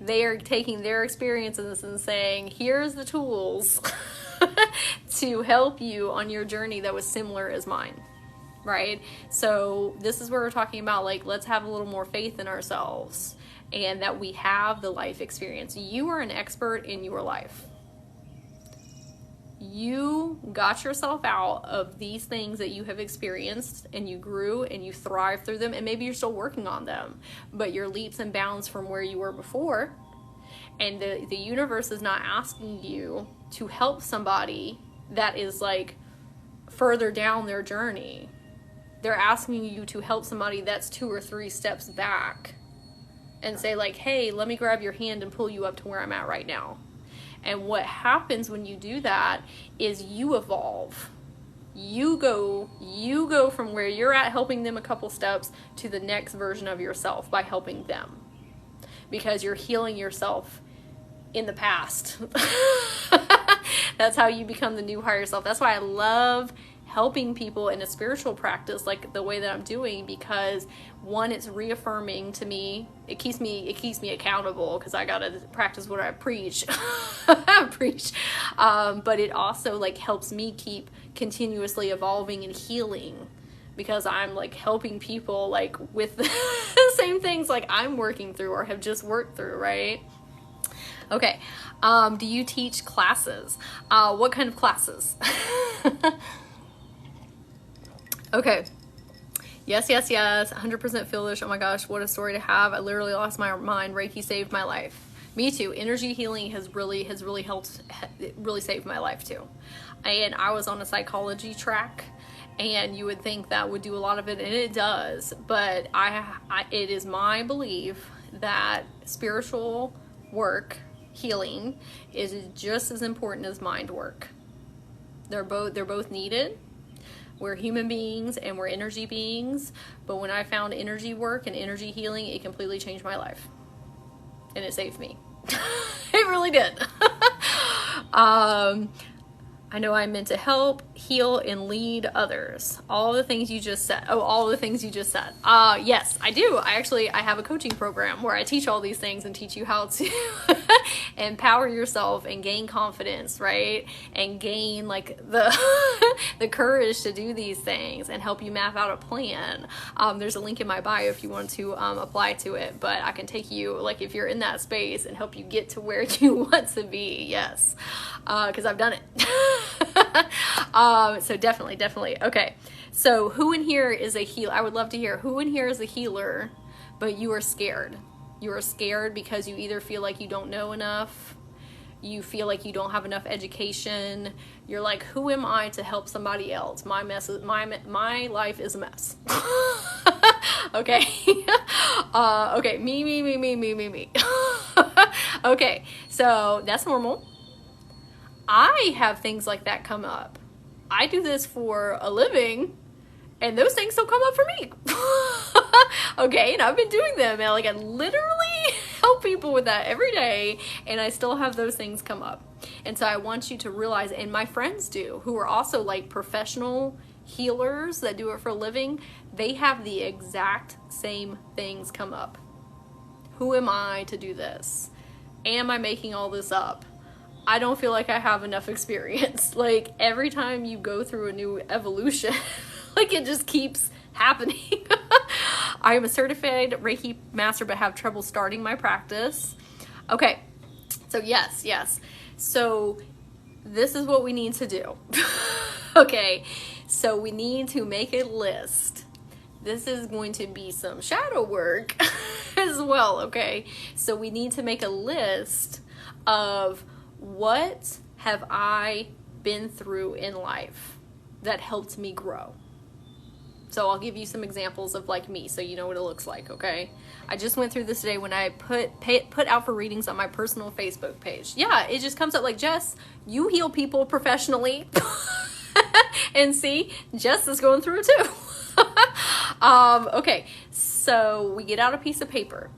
they are taking their experiences and saying, here's the tools to help you on your journey that was similar as mine, right? So this is where we're talking about, like, let's have a little more faith in ourselves and that we have the life experience. You are an expert in your life. You got yourself out of these things that you have experienced, and you grew and you thrived through them, and maybe you're still working on them, but you're leaps and bounds from where you were before. And the universe is not asking you to help somebody that is like further down their journey. They're asking you to help somebody that's 2 or 3 steps back and say, like, hey, let me grab your hand and pull you up to where I'm at right now. And what happens when you do that is you evolve. You go from where you're at, helping them a couple steps, to the next version of yourself by helping them. Because you're healing yourself in the past. That's how you become the new higher self. That's why I love helping people in a spiritual practice like the way that I'm doing, because one, it's reaffirming to me. It keeps me accountable, because I gotta practice what I preach. But it also like helps me keep continuously evolving and healing, because I'm like helping people like with the same things like I'm working through or have just worked through, right? Okay. Do you teach classes? What kind of classes? Okay. Yes. 100% foolish. Oh my gosh, what a story to have. I literally lost my mind. Reiki saved my life. Me too. Energy healing has really helped, really saved my life too. And I was on a psychology track, and you would think that would do a lot of it, and it does. But it is my belief that spiritual work, healing, is just as important as mind work. They're both needed. We're human beings and we're energy beings, but when I found energy work and energy healing, it completely changed my life, and it saved me. It really did. I know I'm meant to help, heal, and lead others. All the things you just said. All the things you just said. Yes, I do. I have a coaching program where I teach all these things and teach you how to empower yourself and gain confidence, right? And gain like the the courage to do these things and help you map out a plan. There's a link in my bio if you want to apply to it, but I can take you, like, if you're in that space, and help you get to where you want to be. Yes, because I've done it. So definitely. Okay. So who in here is a healer? I would love to hear who in here is a healer, but you are scared. You are scared because you either feel like you don't know enough, you feel like you don't have enough education. You're like, who am I to help somebody else? My life is a mess. Okay. Okay. Me. Okay. So that's normal. I have things like that come up. I do this for a living, and those things still come up for me. Okay, and I've been doing them, and like I literally help people with that every day, and I still have those things come up. And so I want you to realize, and my friends do, who are also like professional healers that do it for a living, they have the exact same things come up. Who am I to do this? Am I making all this up? I don't feel like I have enough experience. Like every time you go through a new evolution, like it just keeps happening. I am a certified Reiki master, but have trouble starting my practice. Okay, so yes. So this is what we need to do. Okay, so we need to make a list. This is going to be some shadow work as well, okay? So we need to make a list of what have I been through in life that helped me grow. So I'll give you some examples of like me, so you know what it looks like, okay? I just went through this today when I put out for readings on my personal Facebook page. Yeah, it just comes up like, Jess, you heal people professionally. And see, Jess is going through it too. Okay, so we get out a piece of paper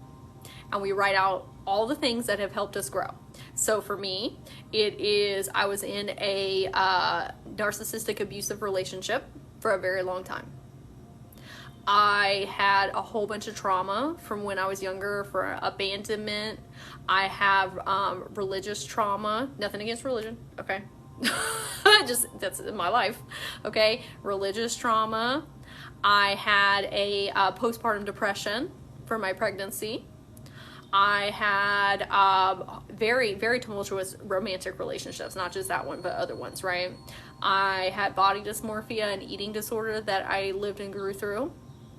and we write out all the things that have helped us grow. So for me, it is, I was in a narcissistic abusive relationship for a very long time. I had a whole bunch of trauma from when I was younger for abandonment. I have religious trauma. Nothing against religion, okay? Just, that's in my life, okay? Religious trauma. I had a postpartum depression for my pregnancy. I had very, very tumultuous romantic relationships, not just that one, but other ones, right? I had body dysmorphia and eating disorder that I lived and grew through,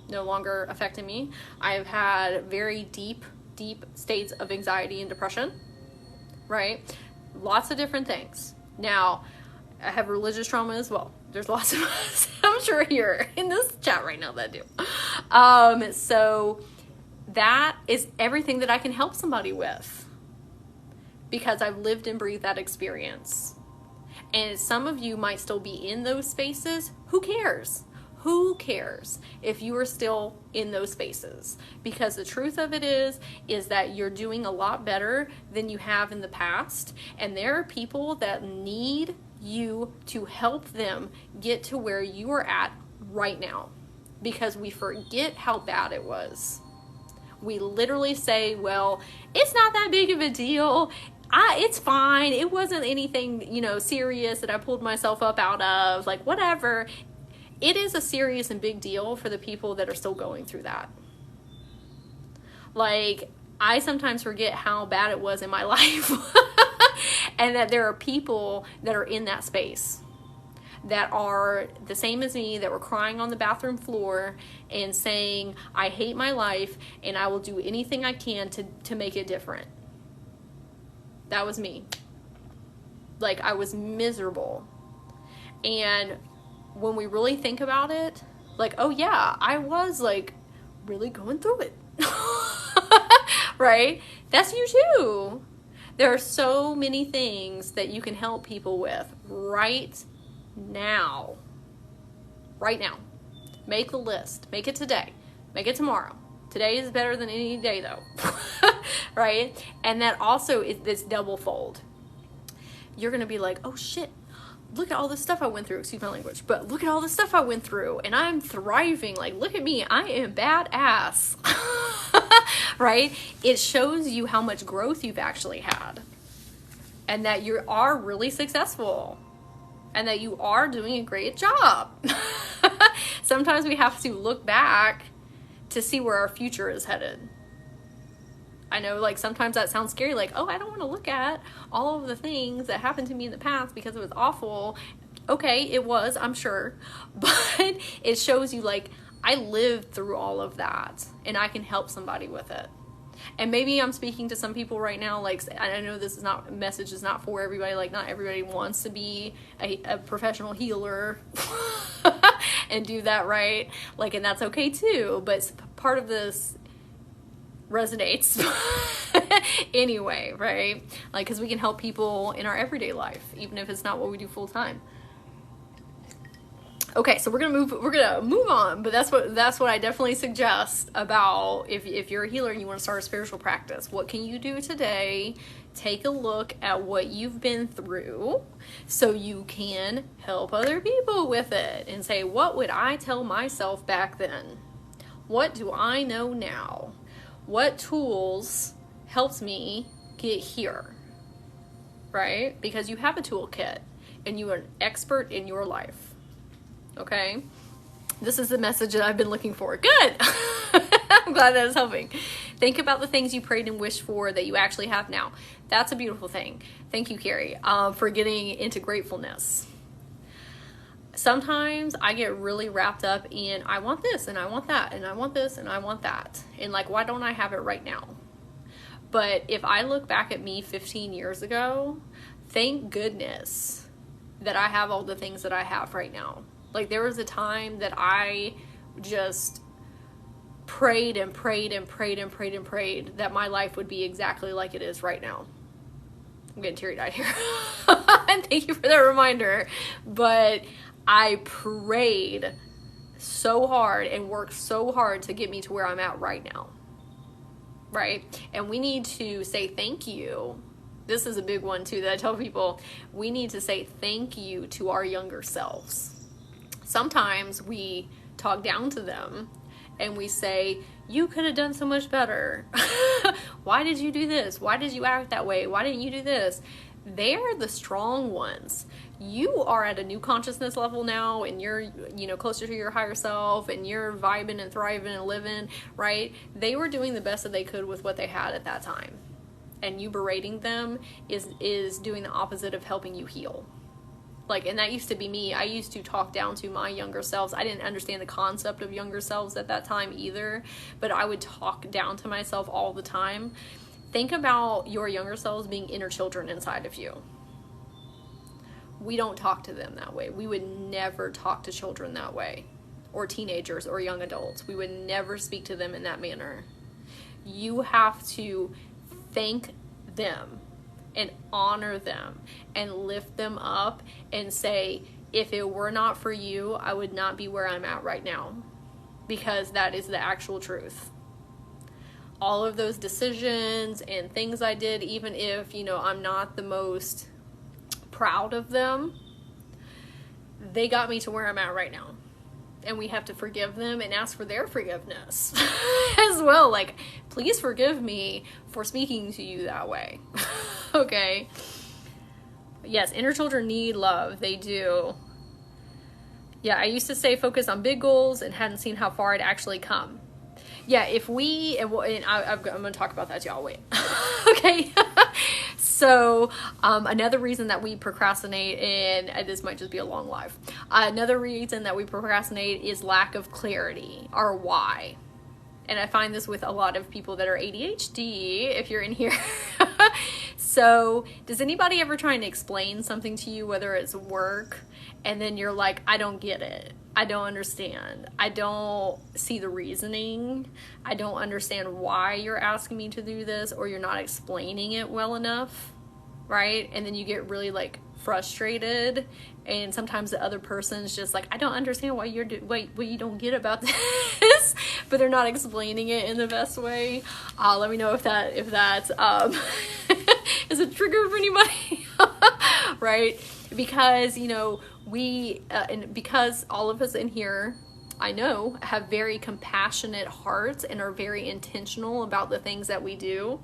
no longer affecting me. I've had very deep, deep states of anxiety and depression, right? Lots of different things. Now, I have religious trauma as well. There's lots of us, I'm sure, here in this chat right now that do. So that is everything that I can help somebody with, because I've lived and breathed that experience. And some of you might still be in those spaces. Who cares? Who cares if you are still in those spaces? Because the truth of it is that you're doing a lot better than you have in the past. And there are people that need you to help them get to where you are at right now, because we forget how bad it was. We literally say, well, it's not that big of a deal. It's fine. It wasn't anything, serious that I pulled myself up out of, like whatever. It is a serious and big deal for the people that are still going through that. Like, I sometimes forget how bad it was in my life and that there are people that are in that space that are the same as me, that were crying on the bathroom floor and saying, I hate my life and I will do anything I can to make it different. That was me. Like, I was miserable. And when we really think about it, like, oh yeah, I was like really going through it. Right? That's you too. There are so many things that you can help people with right now. Right now. Make the list. Make it today. Make it tomorrow. Today is better than any day though. Right? And that also is this double fold. You're going to be like, oh shit, look at all the stuff I went through. Excuse my language, but look at all the stuff I went through and I'm thriving. Like, look at me. I am badass. Right? It shows you how much growth you've actually had and that you are really successful and that you are doing a great job. Sometimes we have to look back to see where our future is headed. I know, like, sometimes that sounds scary, like, oh, I don't want to look at all of the things that happened to me in the past because it was awful. Okay, it was, I'm sure, but it shows you, like, I lived through all of that and I can help somebody with it. And maybe I'm speaking to some people right now, like, I know this is not, message is not for everybody, like, not everybody wants to be a professional healer and do that, right? Like, and that's okay too, but part of this resonates anyway, right? Like, because we can help people in our everyday life, even if it's not what we do full time. Okay, so we're gonna move on, but that's what I definitely suggest about if you're a healer and you want to start a spiritual practice. What can you do today? Take a look at what you've been through so you can help other people with it and say, what would I tell myself back then? What do I know now? What tools helped me get here, right? Because you have a toolkit and you are an expert in your life, okay? This is the message that I've been looking for. Good. I'm glad that is helping. Think about the things you prayed and wished for that you actually have now. That's a beautiful thing. Thank you, Carrie, for getting into gratefulness. Sometimes I get really wrapped up in, I want this and I want that and I want this and I want that. And like, why don't I have it right now? But if I look back at me 15 years ago, thank goodness that I have all the things that I have right now. Like, there was a time that I just prayed and prayed and prayed and prayed and prayed that my life would be exactly like it is right now. I'm getting teary-eyed here. And thank you for that reminder. But I prayed so hard and worked so hard to get me to where I'm at right now. Right? And we need to say thank you. This is a big one too that I tell people. We need to say thank you to our younger selves. Sometimes we talk down to them and we say, you could have done so much better. Why did you do this? Why did you act that way? Why didn't you do this? They're the strong ones. You are at a new consciousness level now, and you're, closer to your higher self, and you're vibing and thriving and living, right? They were doing the best that they could with what they had at that time. And you berating them is doing the opposite of helping you heal. Like, and that used to be me. I used to talk down to my younger selves. I didn't understand the concept of younger selves at that time either, but I would talk down to myself all the time. Think about your younger selves being inner children inside of you. We don't talk to them that way. We would never talk to children that way, or teenagers or young adults. We would never speak to them in that manner. You have to thank them and honor them and lift them up and say, if it were not for you, I would not be where I'm at right now, because that is the actual truth. All of those decisions and things I did, even if, I'm not the most proud of them, they got me to where I'm at right now. And we have to forgive them and ask for their forgiveness as well. Like, please forgive me for speaking to you that way. Okay. Yes, inner children need love. They do. Yeah, I used to stay focused on big goals and hadn't seen how far I'd actually come. Yeah, I'm going to talk about that, y'all. Wait. Okay. So, another reason that we procrastinate, and this might just be a long live, another reason that we procrastinate is lack of clarity, or why. And I find this with a lot of people that are ADHD, if you're in here. So, does anybody ever try and explain something to you, whether it's work, and then you're like, I don't get it. I don't understand. I don't see the reasoning. I don't understand why you're asking me to do this, or you're not explaining it well enough, right? And then you get really frustrated, and sometimes the other person's just like, I don't understand why you're what you don't get about this, but they're not explaining it in the best way. Let me know if that is a trigger for anybody, right? Because and because all of us in here, I know, have very compassionate hearts and are very intentional about the things that we do.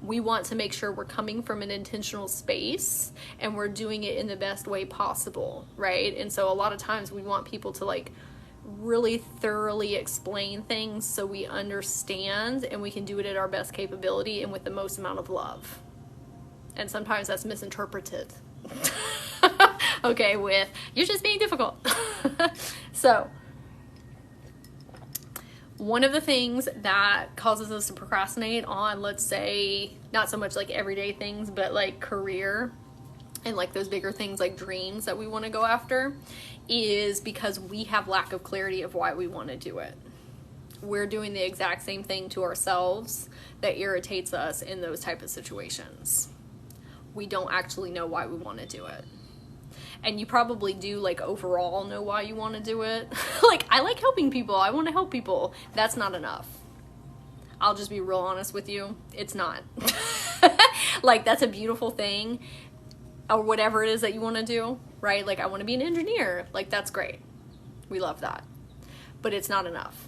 We want to make sure we're coming from an intentional space and we're doing it in the best way possible, right? And so a lot of times we want people to really thoroughly explain things so we understand, and we can do it at our best capability and with the most amount of love. And sometimes that's misinterpreted. Okay, with, you're just being difficult. So, one of the things that causes us to procrastinate on, let's say, not so much everyday things, but career and those bigger things like dreams that we want to go after, is because we have lack of clarity of why we want to do it. We're doing the exact same thing to ourselves that irritates us in those type of situations. We don't actually know why we want to do it. And you probably do overall know why you want to do it. I like helping people. I want to help people. That's not enough. I'll just be real honest with you. It's not. That's a beautiful thing, or whatever it is that you want to do, right? I want to be an engineer. That's great. We love that. But it's not enough.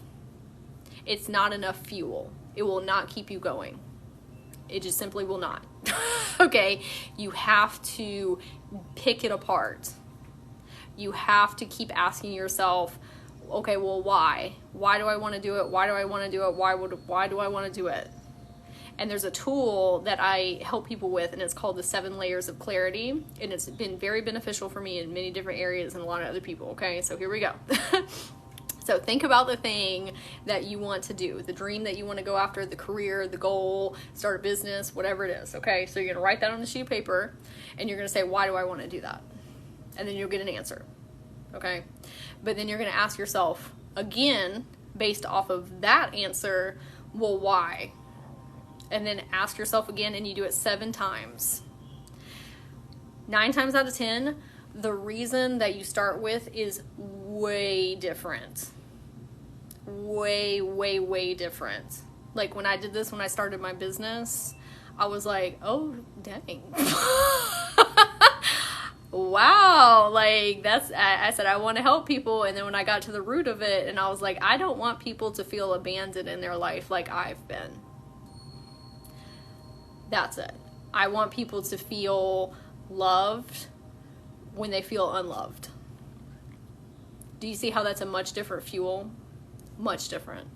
It's not enough fuel. It will not keep you going. It just simply will not. Okay? You have to pick it apart. You have to keep asking yourself, okay, well, why? Why do I want to do it? Why do I want to do it? Why do I want to do it? And there's a tool that I help people with, and it's called the 7 layers of clarity. And it's been very beneficial for me in many different areas and a lot of other people. Okay, so here we go. So think about the thing that you want to do, the dream that you want to go after, the career, the goal, start a business, whatever it is. Okay, so you're going to write that on a sheet of paper, and you're going to say, why do I want to do that? And then you'll get an answer. Okay, but then you're going to ask yourself again, based off of that answer, well, why? And then ask yourself again, and you do it 7 times. 9 times out of 10, the reason that you start with is way different. Way different. When I did this, when I started my business, I was like, oh, dang. Wow, wow, like I said, I want to help people. And then when I got to the root of it, and I was like, I don't want people to feel abandoned in their life like I've been. That's it. I want people to feel loved when they feel unloved. Do you see how that's a much different fuel? Much different.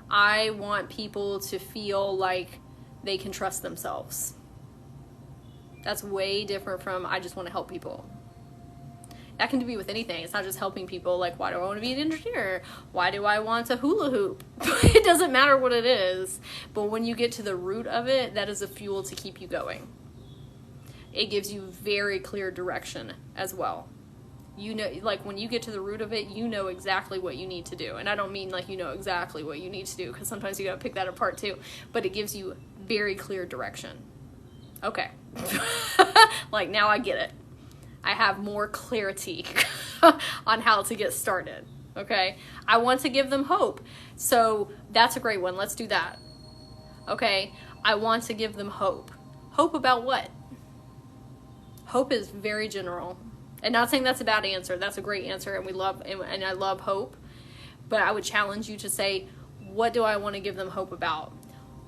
I want people to feel like they can trust themselves. That's way different from I just want to help people. That can be with anything. It's not just helping people. Like, why do I want to be an engineer? Why do I want to hula hoop? It doesn't matter what it is. But when you get to the root of it, that is a fuel to keep you going. It gives you very clear direction as well. You know, like when you get to the root of it, you know exactly what you need to do. And I don't mean like you know exactly what you need to do, because sometimes you gotta pick that apart too. But it gives you very clear direction. Okay. Like now I get it. I have more clarity on how to get started. Okay. I want to give them hope. So that's a great one. Let's do that. Okay. I want to give them hope. Hope about what? Hope is very general. And not saying that's a bad answer. That's a great answer, and we love, and I love hope. But I would challenge you to say, what do I want to give them hope about?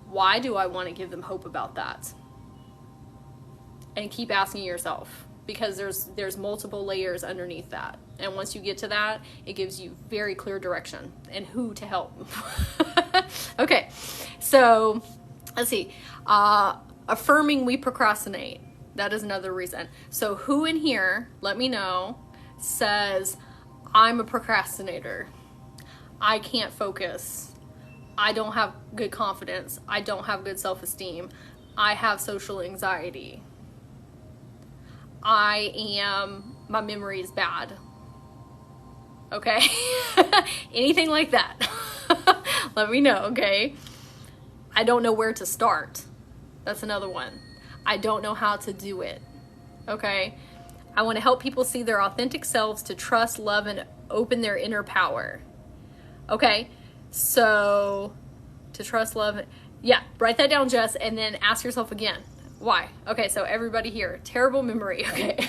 Why do I want to give them hope about that? And keep asking yourself, because there's multiple layers underneath that. And once you get to that, it gives you very clear direction and who to help. Okay, so let's see. Affirming we procrastinate. That is another reason. So who in here, let me know, says, I'm a procrastinator. I can't focus. I don't have good confidence. I don't have good self-esteem. I have social anxiety. My memory is bad. Okay? Anything like that. Let me know, okay? I don't know where to start. That's another one. I don't know how to do it. Okay? I want to help people see their authentic selves, to trust, love, and open their inner power. Okay? So, to trust, love, yeah, write that down, Jess, and then ask yourself again. Why? Okay, so everybody here, terrible memory, okay?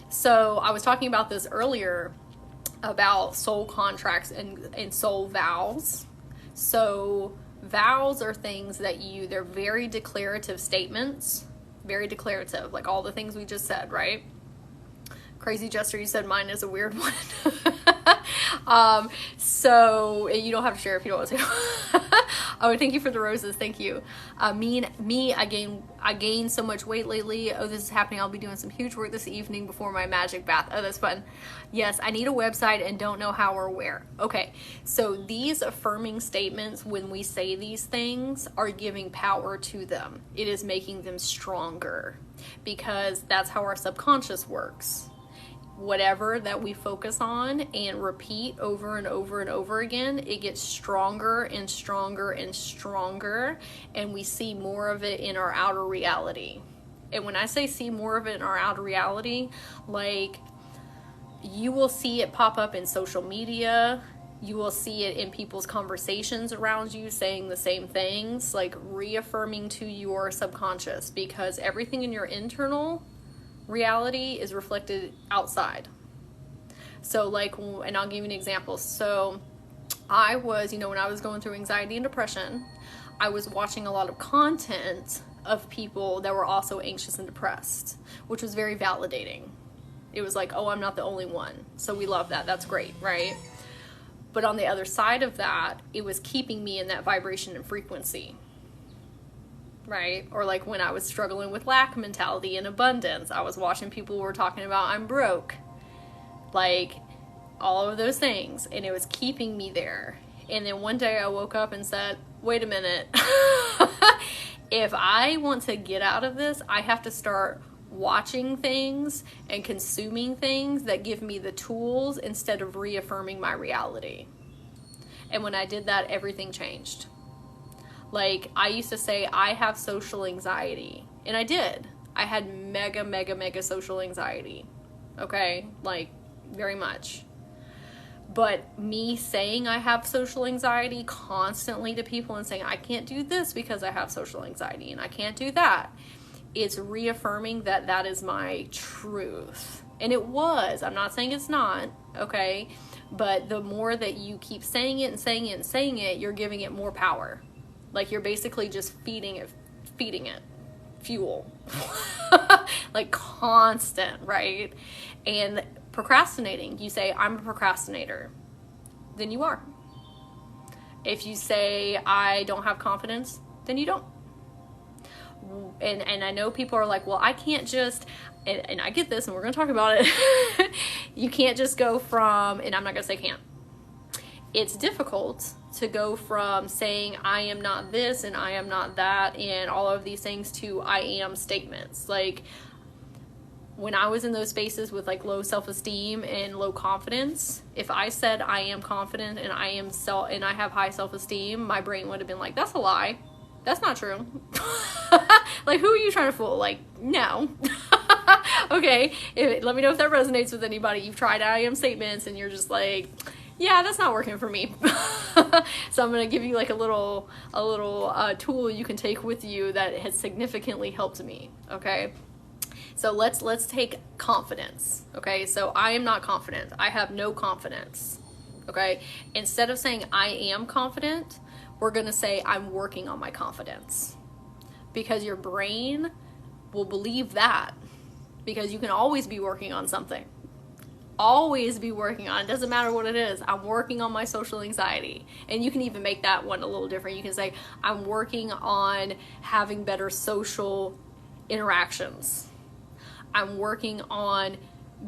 So, I was talking about this earlier about soul contracts and soul vows. So, vows are things that they're very declarative statements, very declarative, like all the things we just said, right? Crazy Jester, you said mine is a weird one. So you don't have to share if you don't want to. Oh, thank you for the roses. Thank you. I gained so much weight lately. Oh, this is happening. I'll be doing some huge work this evening before my magic bath. Oh, that's fun. Yes, I need a website and don't know how or where. Okay, so these affirming statements, when we say these things, are giving power to them. It is making them stronger, because that's how our subconscious works. Whatever that we focus on and repeat over and over and over again, it gets stronger and stronger and stronger, and we see more of it in our outer reality. And when I say see more of it in our outer reality, like you will see it pop up in social media, you will see it in people's conversations around you saying the same things, like reaffirming to your subconscious, because everything in your internal reality is reflected outside. So like, and I'll give you an example. So I was, when I was going through anxiety and depression, I was watching a lot of content of people that were also anxious and depressed, which was very validating. It was like, oh, I'm not the only one. So we love that. That's great, right? But on the other side of that, it was keeping me in that vibration and frequency. Right? Or like when I was struggling with lack mentality and abundance, I was watching people who were talking about I'm broke, like all of those things, and it was keeping me there. And then one day I woke up and said, wait a minute, if I want to get out of this, I have to start watching things and consuming things that give me the tools instead of reaffirming my reality. And when I did that, everything changed. Like, I used to say, I have social anxiety. And I did. I had mega social anxiety. Okay? Like, very much. But me saying I have social anxiety constantly to people and saying, I can't do this because I have social anxiety and I can't do that. it's reaffirming that that is my truth. And it was. I'm not saying it's not, okay? But the more that you keep saying it and saying it and saying it, you're giving it more power. Like you're basically just feeding it fuel. Like constant, right? And procrastinating, you say, I'm a procrastinator. Then you are. If you say, I don't have confidence, then you don't. And I know people are like, well, I can't just, and I get this, and we're going to talk about it. You can't just go from, and I'm not going to say can't. It's difficult to go from saying I am not this and I am not that and all of these things to I am statements. Like when I was in those spaces with like low self-esteem and low confidence, if I said I am confident and I have high self-esteem, my brain would have been like, that's a lie. That's not true. Like, who are you trying to fool? Like, no. Okay. Let me know if that resonates with anybody. You've tried I am statements and you're just like, yeah, that's not working for me. So I'm going to give you like a little tool you can take with you that has significantly helped me. Okay. So let's take confidence. Okay. So I am not confident. I have no confidence. Okay. Instead of saying I am confident, we're going to say I'm working on my confidence, because your brain will believe that, because you can always be working on something. Always be working on it. Doesn't matter what it is. I'm working on my social anxiety. And you can even make that one a little different. You can say, I'm working on having better social interactions. I'm working on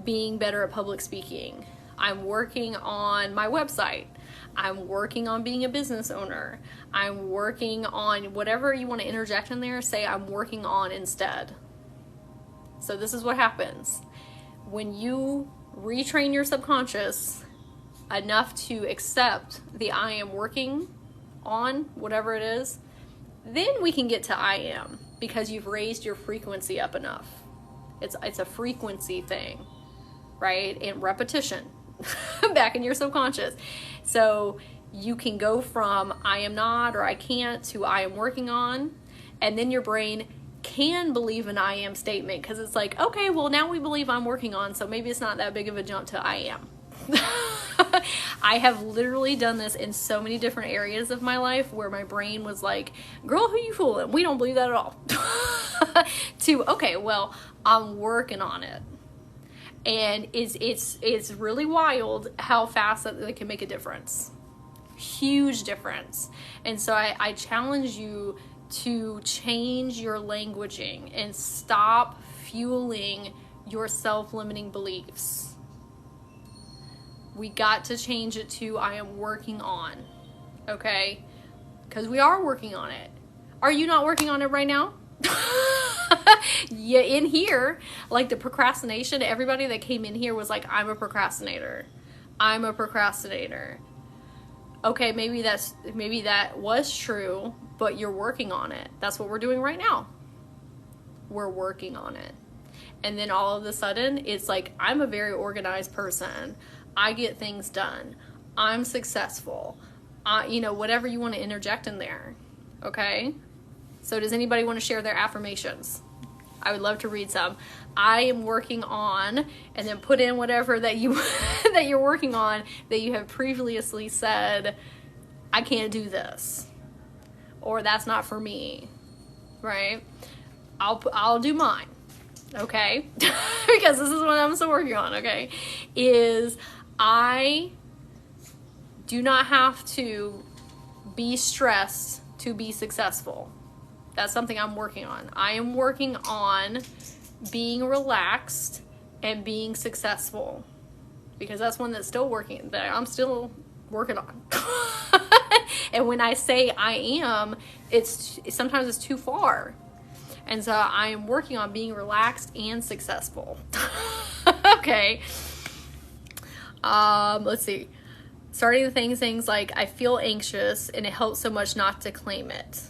being better at public speaking. I'm working on my website. I'm working on being a business owner. I'm working on whatever you want to interject in there. Say I'm working on instead. So this is what happens. When you retrain your subconscious enough to accept the I am working on whatever it is, then we can get to I am, because you've raised your frequency up enough. It's a frequency thing, right? And repetition back in your subconscious. So you can go from I am not or I can't to I am working on, and then your brain can believe an I am statement, because it's like, okay, well now we believe I'm working on, so maybe it's not that big of a jump to I am. I have literally done this in so many different areas of my life where my brain was like, girl, who you fooling? We don't believe that at all. To, okay, well, I'm working on it. And it's really wild how fast that it can make a difference. Huge difference. And so I challenge you to change your languaging and stop fueling your self-limiting beliefs. We got to change it to I am working on, okay? Because we are working on it. Are you not working on it right now? Yeah, in here, like the procrastination, everybody that came in here was like, I'm a procrastinator. I'm a procrastinator. Okay, maybe that was true, but you're working on it. That's what we're doing right now. We're working on it. And then all of a sudden, it's like, I'm a very organized person. I get things done. I'm successful. Whatever you want to interject in there. Okay? So does anybody want to share their affirmations? I would love to read some. I am working on, and then put in whatever that you're working on that you have previously said, I can't do this, or that's not for me, right? I'll do mine, okay? Because this is what I'm still working on, okay? Is I do not have to be stressed to be successful. That's something I'm working on. I am working on being relaxed and being successful, because that's one that's still working, that I'm still working on. And when I say I am, sometimes it's too far. And so I am working on being relaxed and successful. Okay. Let's see. Starting to things like I feel anxious and it helps so much not to claim it.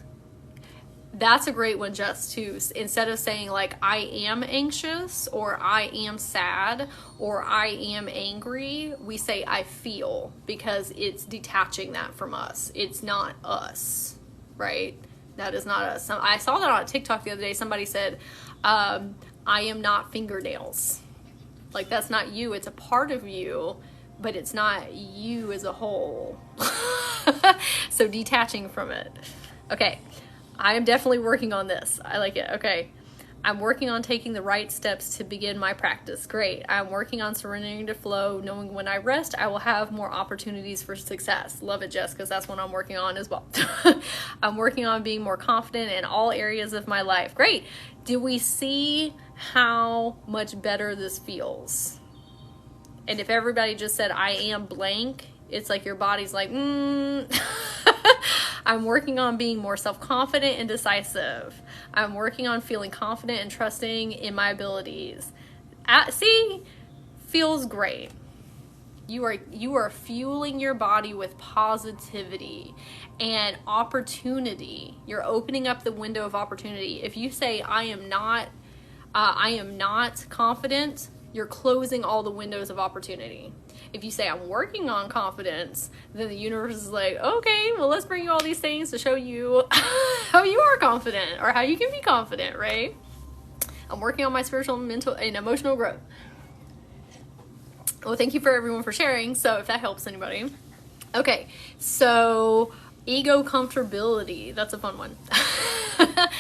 That's a great one, just to, instead of saying like I am anxious or I am sad or I am angry, we say I feel, because it's detaching that from us. It's not us, right? That is not us. I saw that on TikTok the other day. Somebody said, I am not fingernails. Like, that's not you. It's a part of you, but it's not you as a whole. So detaching from it. Okay. I am definitely working on this. I like it. Okay. I'm working on taking the right steps to begin my practice. Great. I'm working on surrendering to flow, knowing when I rest, I will have more opportunities for success. Love it, Jess, because that's what I'm working on as well. I'm working on being more confident in all areas of my life. Great. Do we see how much better this feels? And if everybody just said, I am blank, it's like your body's like, I'm working on being more self-confident and decisive. I'm working on feeling confident and trusting in my abilities. See? Feels great. You are fueling your body with positivity and opportunity. You're opening up the window of opportunity. If you say, I am not confident, you're closing all the windows of opportunity. If you say, I'm working on confidence, then the universe is like, okay, well, let's bring you all these things to show you how you are confident or how you can be confident, right? I'm working on my spiritual, mental, and emotional growth. Well, thank you for everyone for sharing. So if that helps anybody. Okay, so ego comfortability. That's a fun one.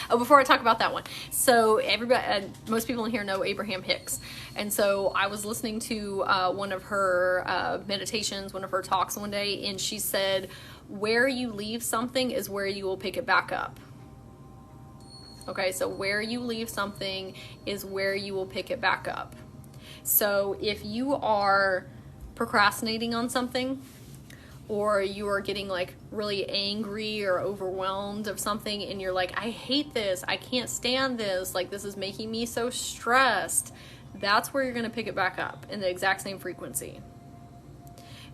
Oh, before I talk about that one. So everybody, most people in here know Abraham Hicks. And so I was listening to one of her meditations, one of her talks one day, and she said, where you leave something is where you will pick it back up. Okay, so where you leave something is where you will pick it back up. So if you are procrastinating on something, or you are getting like really angry or overwhelmed of something and you're like, I hate this, I can't stand this, like this is making me so stressed, that's where you're going to pick it back up in the exact same frequency.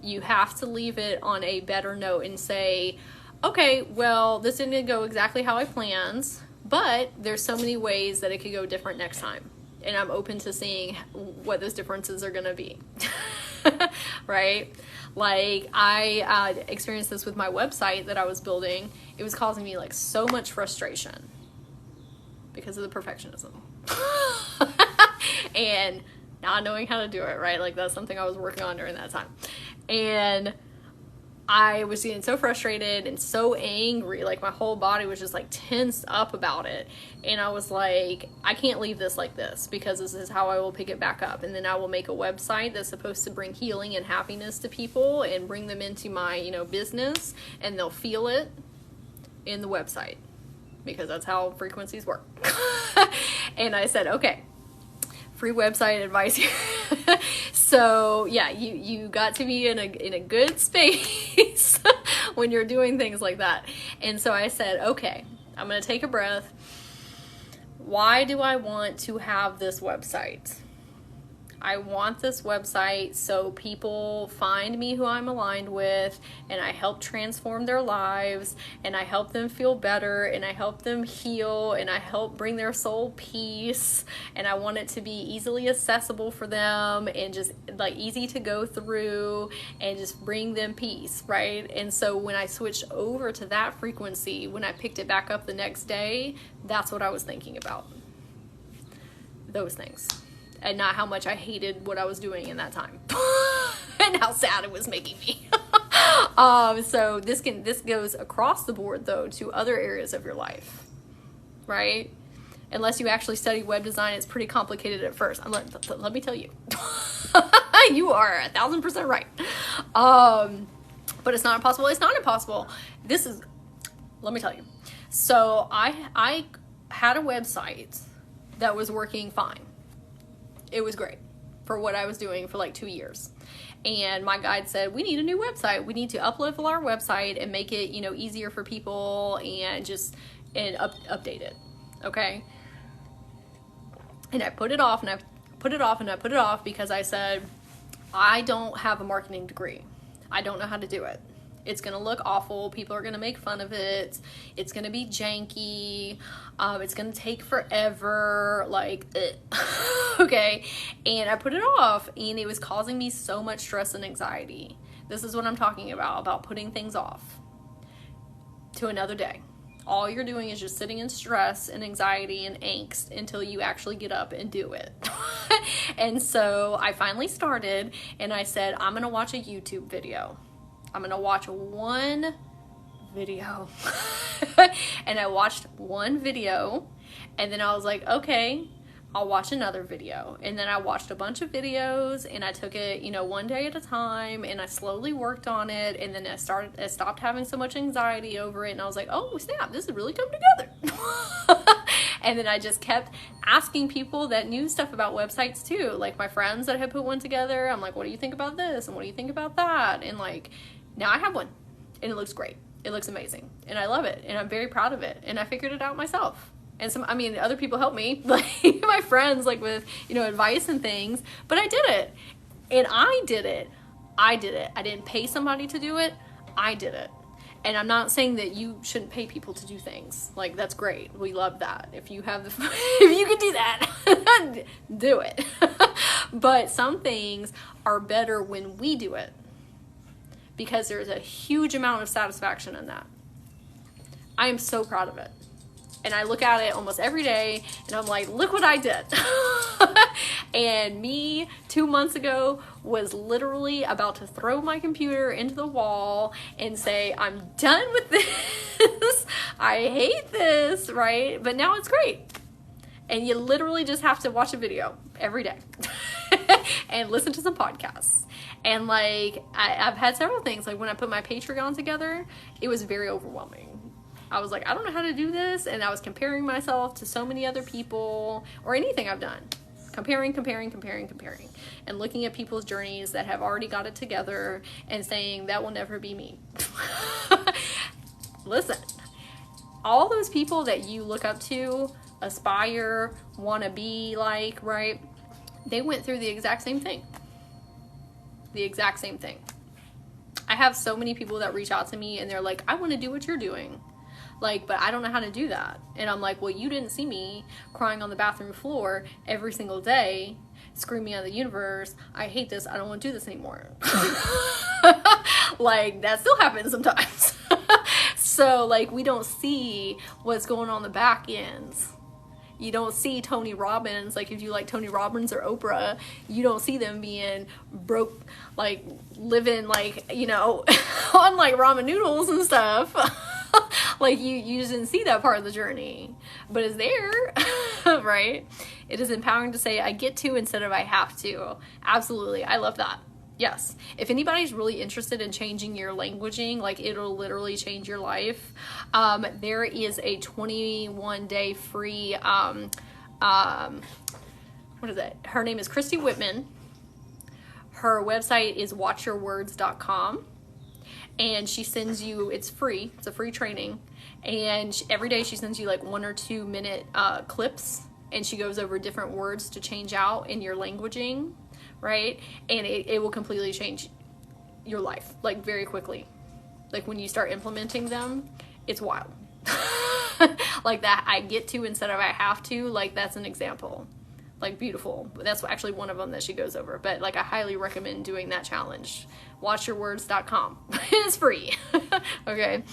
You have to leave it on a better note and say, okay, well, this didn't go exactly how I planned, but there's so many ways that it could go different next time. And I'm open to seeing what those differences are going to be. Right? Like I experienced this with my website that I was building. It was causing me like so much frustration because of the perfectionism and not knowing how to do it, right? Like that's something I was working on during that time. And I was getting so frustrated and so angry, like my whole body was just like tensed up about it. And I was like, I can't leave this like this because this is how I will pick it back up. And then I will make a website that's supposed to bring healing and happiness to people and bring them into my, business, and they'll feel it in the website because that's how frequencies work. And I said, okay, free website advice here. So yeah, you got to be in a good space when you're doing things like that. And so I said, okay, I'm going to take a breath. Why do I want to have this website? I want this website so people find me who I'm aligned with, and I help transform their lives, and I help them feel better, and I help them heal, and I help bring their soul peace, and I want it to be easily accessible for them and just like easy to go through and just bring them peace, right? And so when I switched over to that frequency, when I picked it back up the next day, that's what I was thinking about. Those things. And not how much I hated what I was doing in that time and how sad it was making me. So this goes across the board though to other areas of your life, right? Unless you actually study web design, it's pretty complicated at first. Let me tell you, you are 1,000% right. But it's not impossible. It's not impossible. Let me tell you. So I had a website that was working fine. It was great for what I was doing for like 2 years. And my guide said, we need a new website. We need to up-level our website and make it, easier for people and just update it. Okay. And I put it off and I put it off and I put it off because I said, I don't have a marketing degree. I don't know how to do it. It's going to look awful. People are going to make fun of it. It's going to be janky. It's going to take forever. Okay. And I put it off and it was causing me so much stress and anxiety. This is what I'm talking about putting things off to another day. All you're doing is just sitting in stress and anxiety and angst until you actually get up and do it. And so I finally started, and I said, I'm going to watch a YouTube video. I'm going to watch one video. And I watched one video, and then I was like, okay, I'll watch another video. And then I watched a bunch of videos, and I took it, one day at a time, and I slowly worked on it. And then I stopped having so much anxiety over it. And I was like, oh snap, this has really come together. And then I just kept asking people that knew stuff about websites too. Like my friends that had put one together. I'm like, what do you think about this? And what do you think about that? And like, now I have one, and it looks great. It looks amazing, and I love it, and I'm very proud of it. And I figured it out myself. And other people helped me, like my friends, like with, advice and things, but I did it. And I did it. I didn't pay somebody to do it. I did it. And I'm not saying that you shouldn't pay people to do things. Like, that's great. We love that. If you have if you can do that, do it. But some things are better when we do it, because there's a huge amount of satisfaction in that. I am so proud of it. And I look at it almost every day, and I'm like, look what I did. And me 2 months ago was literally about to throw my computer into the wall and say, I'm done with this. I hate this, right? But now it's great. And you literally just have to watch a video every day and listen to some podcasts. And like, I've had several things. Like when I put my Patreon together, it was very overwhelming. I was like, I don't know how to do this. And I was comparing myself to so many other people, or anything I've done. Comparing, and looking at people's journeys that have already got it together and saying, that will never be me. Listen, all those people that you look up to, aspire, want to be like, right? They went through the exact same thing. The exact same thing. I have so many people that reach out to me and they're like, I want to do what you're doing. Like, but I don't know how to do that. And I'm like, well, you didn't see me crying on the bathroom floor every single day, screaming at the universe, I hate this, I don't want to do this anymore. Like, that still happens sometimes. So, like, we don't see what's going on the back ends. You don't see Tony Robbins, like if you like Tony Robbins or Oprah, you don't see them being broke, like living like, on like ramen noodles and stuff. Like you just didn't see that part of the journey, but it's there, right? It is empowering to say I get to instead of I have to. Absolutely. I love that. Yes. If anybody's really interested in changing your languaging, like it'll literally change your life. There is a 21-day free, what is it? Her name is Christy Whitman. Her website is watchyourwords.com. And she sends you, it's free, it's a free training, and every day she sends you like 1 or 2 minute clips, and she goes over different words to change out in your languaging, right? And it will completely change your life, like very quickly. Like when you start implementing them, it's wild. Like that I get to instead of I have to, like that's an example. Like beautiful. That's actually one of them that she goes over. But like I highly recommend doing that challenge. Watchyourwords.com. It's free. Okay.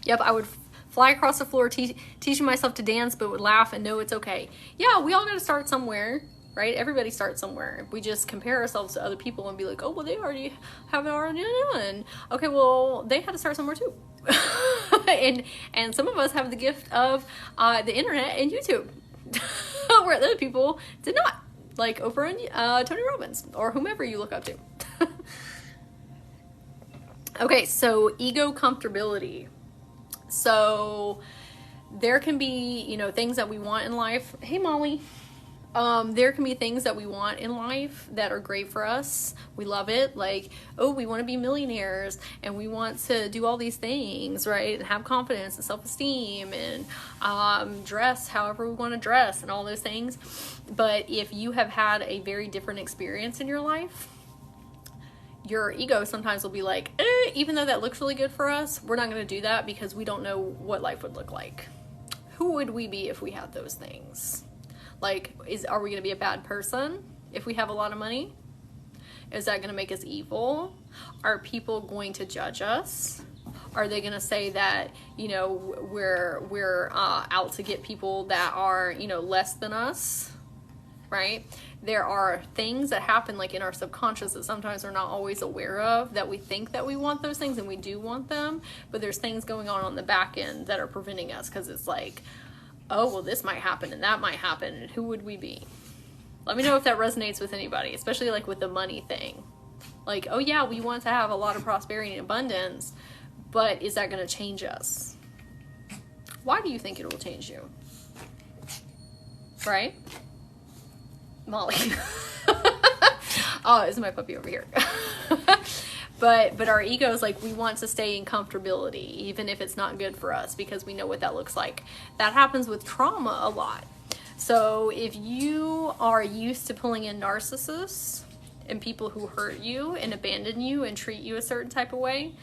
Yep, I would fly across the floor teaching myself to dance, but would laugh and know it's okay. Yeah, we all got to start somewhere, right? Everybody starts somewhere. We just compare ourselves to other people and be like, oh, well, they already have it already done. Okay, well, they had to start somewhere too. and some of us have the gift of the internet and YouTube. Where other people did not, like Oprah and Tony Robbins or whomever you look up to. Okay, so ego comfortability. So there can be, things that we want in life. Hey, Molly. There can be things that we want in life that are great for us. We love it. Like, oh, we want to be millionaires and we want to do all these things, right? And have confidence and self-esteem and dress however we want to dress and all those things. But if you have had a very different experience in your life, your ego sometimes will be like, even though that looks really good for us, we're not going to do that because we don't know what life would look like. Who would we be if we had those things? Like, are we going to be a bad person if we have a lot of money? Is that going to make us evil? Are people going to judge us? Are they going to say that, you know, we're out to get people that are, you know, less than us, right? There are things that happen like in our subconscious that sometimes we're not always aware of, that we think that we want those things and we do want them, but there's things going on the back end that are preventing us, because it's like, oh, well, this might happen and that might happen, and who would we be? Let me know if that resonates with anybody, especially like with the money thing. Like, oh yeah, we want to have a lot of prosperity and abundance, but is that going to change us? Why do you think it will change you? Right? Molly. Oh, this is my puppy over here. But our ego is like, we want to stay in comfortability, even if it's not good for us, because we know what that looks like. That happens with trauma a lot. So if you are used to pulling in narcissists and people who hurt you and abandon you and treat you a certain type of way,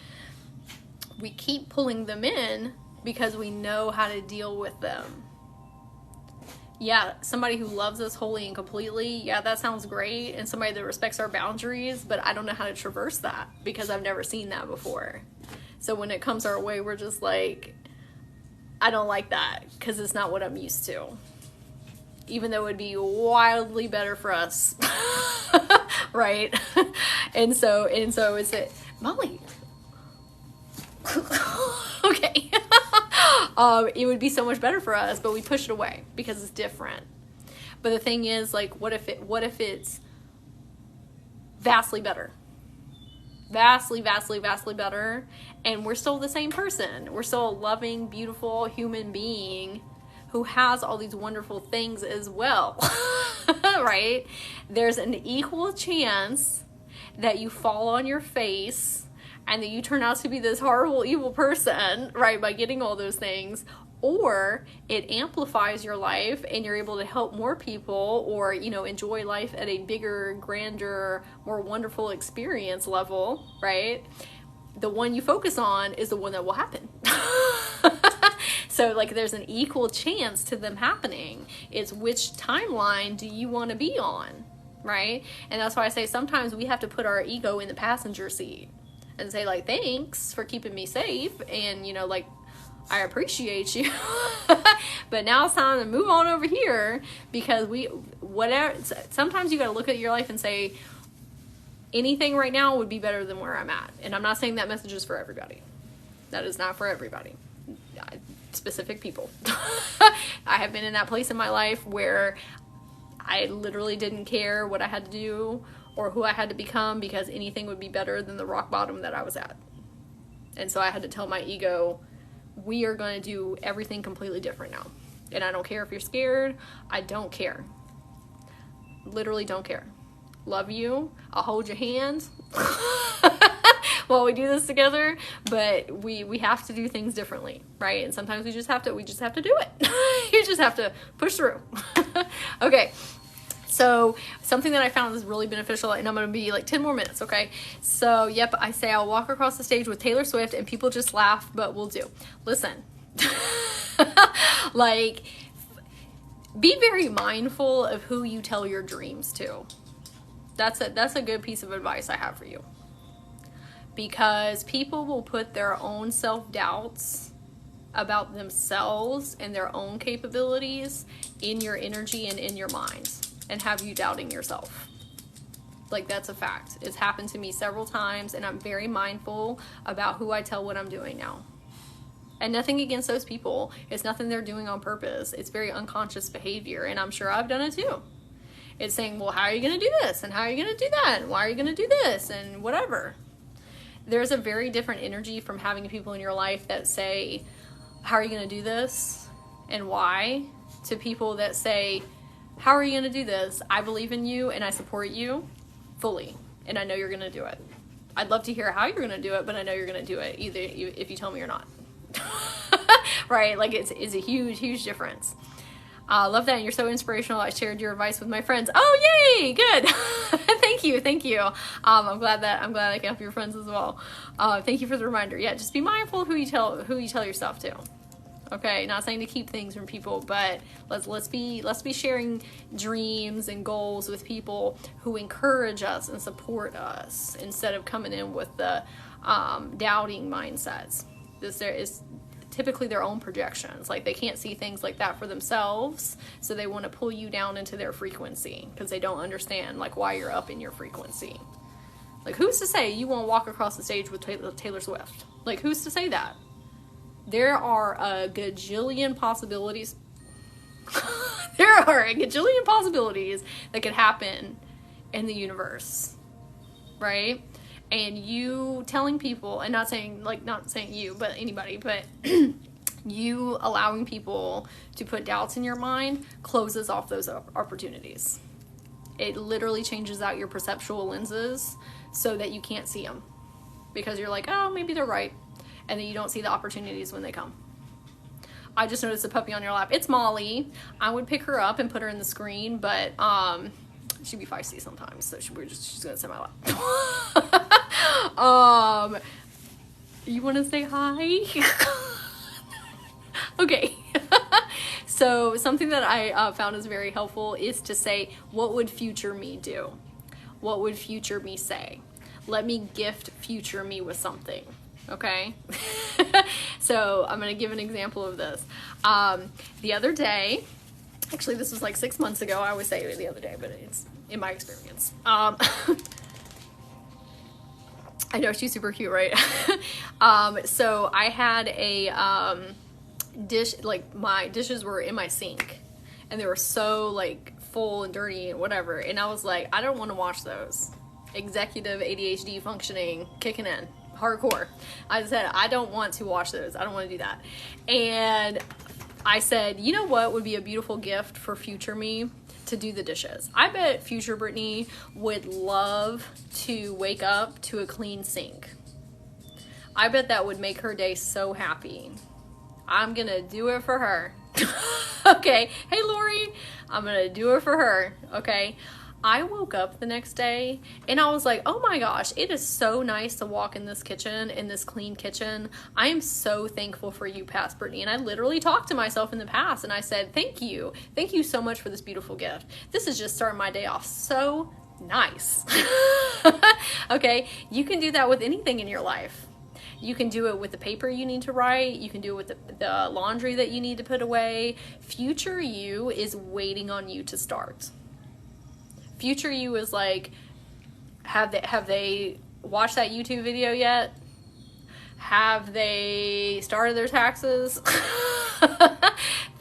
we keep pulling them in because we know how to deal with them. Yeah, somebody who loves us wholly and completely, yeah, that sounds great. And somebody that respects our boundaries, but I don't know how to traverse that because I've never seen that before. So when it comes our way, we're just like, I don't like that because it's not what I'm used to. Even though it would be wildly better for us. Right? And so is it, Molly. Okay. It would be so much better for us, but we push it away because it's different. But the thing is, like, what if it's vastly better? Vastly better, and we're still the same person. We're still a loving, beautiful human being who has all these wonderful things as well. Right? There's an equal chance that you fall on your face and that you turn out to be this horrible, evil person, right, by getting all those things, or it amplifies your life and you're able to help more people, or, you know, enjoy life at a bigger, grander, more wonderful experience level, right? The one you focus on is the one that will happen. So, like, there's an equal chance to them happening. It's which timeline do you want to be on, right? And that's why I say sometimes we have to put our ego in the passenger seat and say, like, thanks for keeping me safe, and, you know, like, I appreciate you. But now it's time to move on over here, because sometimes you got to look at your life and say, anything right now would be better than where I'm at. And I'm not saying that message is for everybody. That is not for everybody. Specific people. I have been in that place in my life where I literally didn't care what I had to do or who I had to become, because anything would be better than the rock bottom that I was at. And so I had to tell my ego, we are going to do everything completely different now. And I don't care if you're scared. I don't care. Literally don't care. Love you. I'll hold your hand while we do this together, but we have to do things differently, right? And sometimes we just have to do it. You just have to push through. Okay. So something that I found is really beneficial, and I'm going to be like 10 more minutes, okay? So, yep, I say I'll walk across the stage with Taylor Swift and people just laugh, but we'll do. Listen, like, be very mindful of who you tell your dreams to. That's a good piece of advice I have for you. Because people will put their own self-doubts about themselves and their own capabilities in your energy and in your mind, and have you doubting yourself. Like, that's a fact. It's happened to me several times, and I'm very mindful about who I tell what I'm doing now. And nothing against those people. It's nothing they're doing on purpose. It's very unconscious behavior, and I'm sure I've done it too. It's saying, well, how are you going to do this? And how are you going to do that? And why are you going to do this? And whatever. There's a very different energy from having people in your life that say, how are you going to do this? And why? To people that say, how are you going to do this? I believe in you and I support you fully. And I know you're going to do it. I'd love to hear how you're going to do it, but I know you're going to do it either if you tell me or not. Right? Like, it's a huge, huge difference. I love that. And you're so inspirational. I shared your advice with my friends. Oh, yay. Good. Thank you. I'm glad I can help your friends as well. Thank you for the reminder. Yeah. Just be mindful of who you tell yourself to. Okay. Not saying to keep things from people, but let's be sharing dreams and goals with people who encourage us and support us, instead of coming in with the doubting mindsets. This there is typically their own projections. Like they can't see things like that for themselves, so they want to pull you down into their frequency because they don't understand like why you're up in your frequency. Like who's to say you won't walk across the stage with Taylor Swift? Like who's to say that? There are a gajillion possibilities. There are a gajillion possibilities that could happen in the universe, right? And you telling people, and not saying you, but anybody, but you allowing people to put doubts in your mind closes off those opportunities. It literally changes out your perceptual lenses so that you can't see them. Because you're like, oh, maybe they're right. And then you don't see the opportunities when they come. I just noticed a puppy on your lap. It's Molly. I would pick her up and put her in the screen, but she'd be feisty sometimes, so she's gonna sit in my lap. You want to say hi? Okay. So something that I found is very helpful is to say, what would future me do? What would future me say? Let me gift future me with something. Okay. So I'm going to give an example of this. The other day, actually this was like 6 months ago. I always say the other day, but it's in my experience. I know she's super cute, right? So I had a dish, like my dishes were in my sink and they were so like full and dirty and whatever. And I was like, I don't want to wash those. Executive ADHD functioning, kicking in. Hardcore. I said, I don't want to wash those. I don't want to do that. And I said, you know what would be a beautiful gift for future me? To do the dishes. I bet future Brittany would love to wake up to a clean sink. I bet that would make her day so happy. I'm gonna do it for her. Okay. Hey, Lori. I'm gonna do it for her. Okay. I woke up the next day and I was like, oh my gosh, it is so nice to walk in this kitchen, in this clean kitchen. I am so thankful for you, past Brittany. And I literally talked to myself in the past and I said, thank you. Thank you so much for this beautiful gift. This is just starting my day off so nice. Okay. You can do that with anything in your life. You can do it with the paper you need to write. You can do it with the laundry that you need to put away. Future you is waiting on you to start. Future you is like, have they watched that YouTube video yet? Have they started their taxes?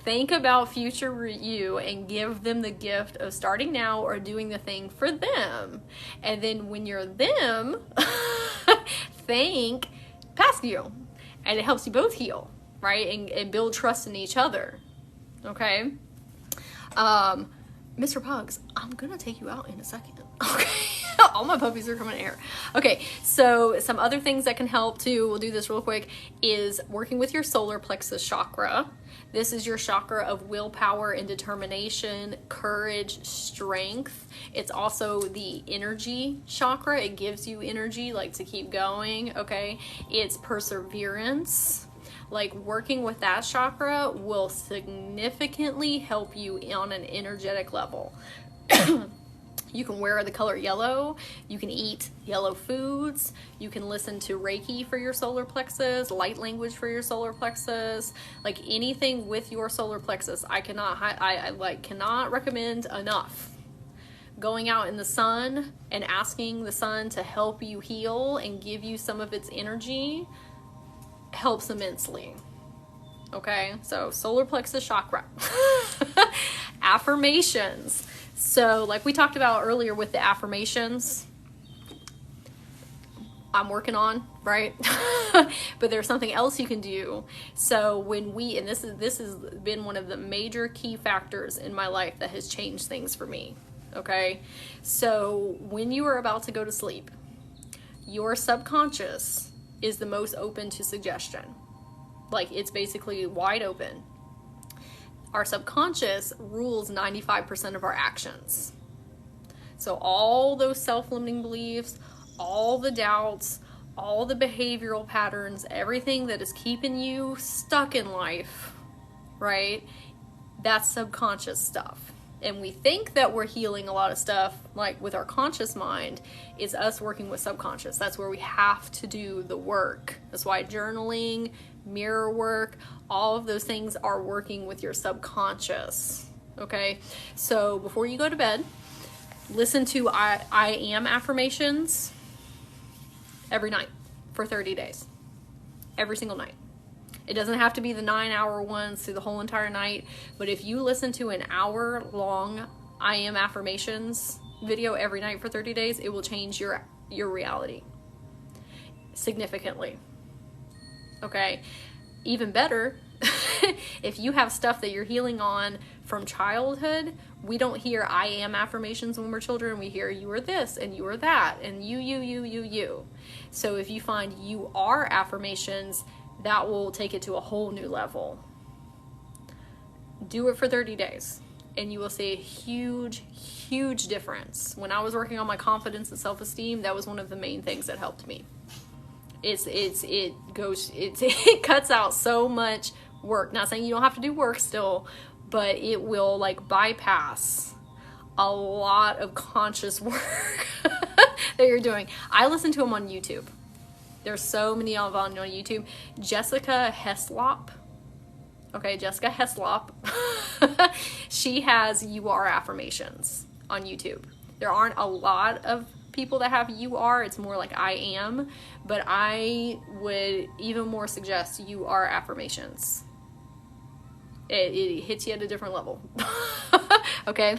Think about future you and give them the gift of starting now or doing the thing for them. And then when you're them, thank past you. And it helps you both heal, right? And build trust in each other. Okay? Mr. Pugs, I'm gonna take you out in a second. Okay. All my puppies are coming here. Okay, so some other things that can help too, we'll do this real quick, is working with your solar plexus chakra. This is your chakra of willpower and determination, courage, strength. It's also the energy chakra. It gives you energy, like to keep going, okay? It's perseverance. Like working with that chakra will significantly help you on an energetic level. You can wear the color yellow, you can eat yellow foods, you can listen to Reiki for your solar plexus, light language for your solar plexus, like anything with your solar plexus. I cannot recommend enough. Going out in the sun and asking the sun to help you heal and give you some of its energy helps immensely. Okay, so solar plexus chakra. Affirmations. So like we talked about earlier with the affirmations, I'm working on, right? But there's something else you can do. So when and this has been one of the major key factors in my life that has changed things for me. Okay, so when you are about to go to sleep, your subconscious is the most open to suggestion. Like it's basically wide open. Our subconscious rules 95% of our actions. So all those self-limiting beliefs, all the doubts, all the behavioral patterns, everything that is keeping you stuck in life, right? That's subconscious stuff. And we think that we're healing a lot of stuff, like with our conscious mind. It's us working with subconscious. That's where we have to do the work. That's why journaling, mirror work, all of those things are working with your subconscious. Okay, so before you go to bed, listen to I am affirmations every night for 30 days. Every single night. It doesn't have to be the 9-hour ones through the whole entire night, but if you listen to an hour-long I am affirmations video every night for 30 days, it will change your reality significantly. Okay? Even better, if you have stuff that you're healing on from childhood, we don't hear I am affirmations when we're children. We hear you are this and you are that and you. So if you find you are affirmations, that will take it to a whole new level. Do it for 30 days and you will see a huge difference. When I was working on my confidence and self-esteem, that was one of the main things that helped me. It cuts out so much work. Not saying you don't have to do work still, but it will like bypass a lot of conscious work that you're doing. I listen to them on YouTube. There's so many of them on YouTube. Jessica Heslop. Okay, Jessica Heslop. She has You Are affirmations on YouTube. There aren't a lot of people that have You Are. It's more like I am. But I would even more suggest You Are affirmations. It hits you at a different level. Okay?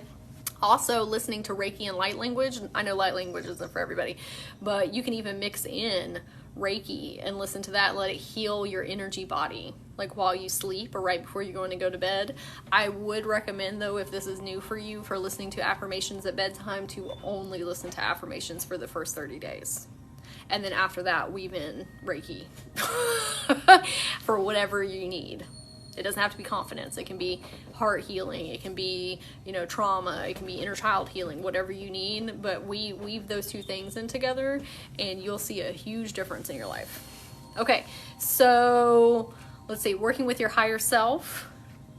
Also, listening to Reiki and light language. I know light language isn't for everybody, but you can even mix in Reiki and listen to that. Let it heal your energy body, like while you sleep or right before you're going to go to bed. I would recommend, though, if this is new for you, for listening to affirmations at bedtime, to only listen to affirmations for the first 30 days. And then after that, weave in Reiki for whatever you need. It doesn't have to be confidence. It can be heart healing. It can be, trauma. It can be inner child healing, whatever you need. But we weave those two things in together and you'll see a huge difference in your life. Okay, so let's see, working with your higher self,